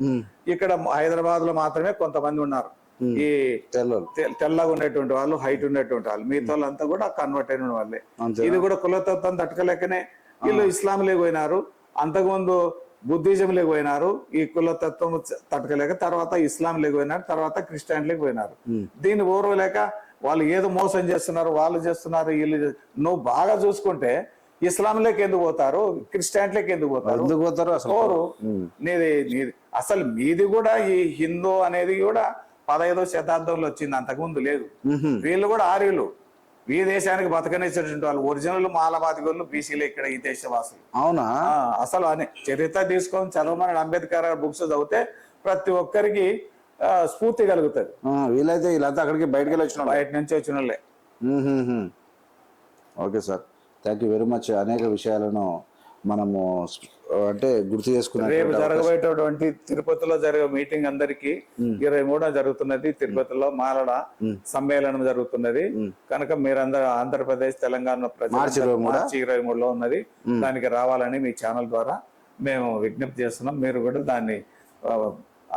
ఇక్కడ హైదరాబాద్ లో మాత్రమే కొంతమంది ఉన్నారు ఈ తెల్లగా ఉండేటువంటి వాళ్ళు, హైట్ ఉండేటువంటి వాళ్ళు. మిగతా వాళ్ళంతా కూడా కన్వర్ట్ అయిన వాళ్ళే. ఇది కూడా కులతత్వం తట్టుకోలేకనే వీళ్ళు ఇస్లాంలోకి పోయినారు. అంతకుముందు బుద్ధిజం లేకపోయినారు, ఈ కులతత్వం తట్టుకోలేక తర్వాత ఇస్లాం లేకపోయినారు, తర్వాత క్రిస్టియన్లకు పోయినారు. దీన్ని ఓర్వలేక వాళ్ళు ఏదో మోసం చేస్తున్నారు, వాళ్ళు చేస్తున్నారు, వీళ్ళు. నువ్వు బాగా చూసుకుంటే ఇస్లాంలోకి ఎందుకు పోతారు, క్రిస్టియన్లోకి ఎందుకు పోతారు? అసలు మీది కూడా ఈ హిందూ అనేది కూడా 15వ శతాబ్దంలో వచ్చింది, అంతకుముందు లేదు. వీళ్ళు కూడా ఆర్యులు, ఈ దేశానికి బతకనిచ్చినటువంటి వాళ్ళు. ఒరిజినల్ మాలమాదిగోళ్ళు బీసీలు ఇక్కడ ఈ దేశవాసులు. అవునా? అసలు అని చరిత్ర తీసుకొని చదవమని అంబేద్కర్ బుక్స్ చదివితే ప్రతి ఒక్కరికి స్ఫూర్తి కలుగుతుంది. వీళ్ళైతే వీళ్ళంతా అక్కడికి బయట నుంచి వచ్చిన వాళ్ళే. Okay sir, thank you very much. అనేక విషయాలను మనము అంటే గుర్తు చేసుకునే రేపు జరగబోయేటటువంటి తిరుపతిలో జరిగే మీటింగ్ అందరికి 23న జరుగుతున్నది. తిరుపతిలో మాలడ సమ్మేళనం జరుగుతున్నది కనుక మీరందరూ ఆంధ్రప్రదేశ్ తెలంగాణ మార్చి 23లో ఉన్నది. దానికి రావాలని మీ ఛానల్ ద్వారా మేము విజ్ఞప్తి చేస్తున్నాం. మీరు కూడా దాన్ని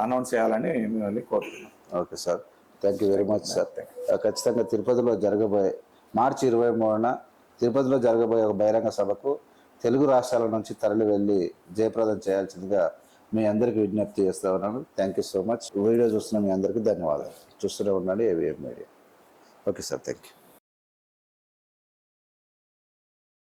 అనౌన్స్ చేయాలని మిమ్మల్ని కోరుతున్నాం. Okay sir, thank you very much sir. ఖచ్చితంగా తిరుపతిలో జరగబోయే మార్చి 23న తిరుపతిలో జరగబోయే ఒక బహిరంగ సభకు తెలుగు రాష్ట్రాల నుంచి తరలి వెళ్ళి జయప్రదం చేయాల్సిందిగా మీ అందరికీ విజ్ఞప్తి చేస్తూ ఉన్నాను. Thank you so much. Video చూస్తున్న మీ అందరికీ ధన్యవాదాలు. చూస్తూనే ఉండండి AVM media. Okay sir, thank you.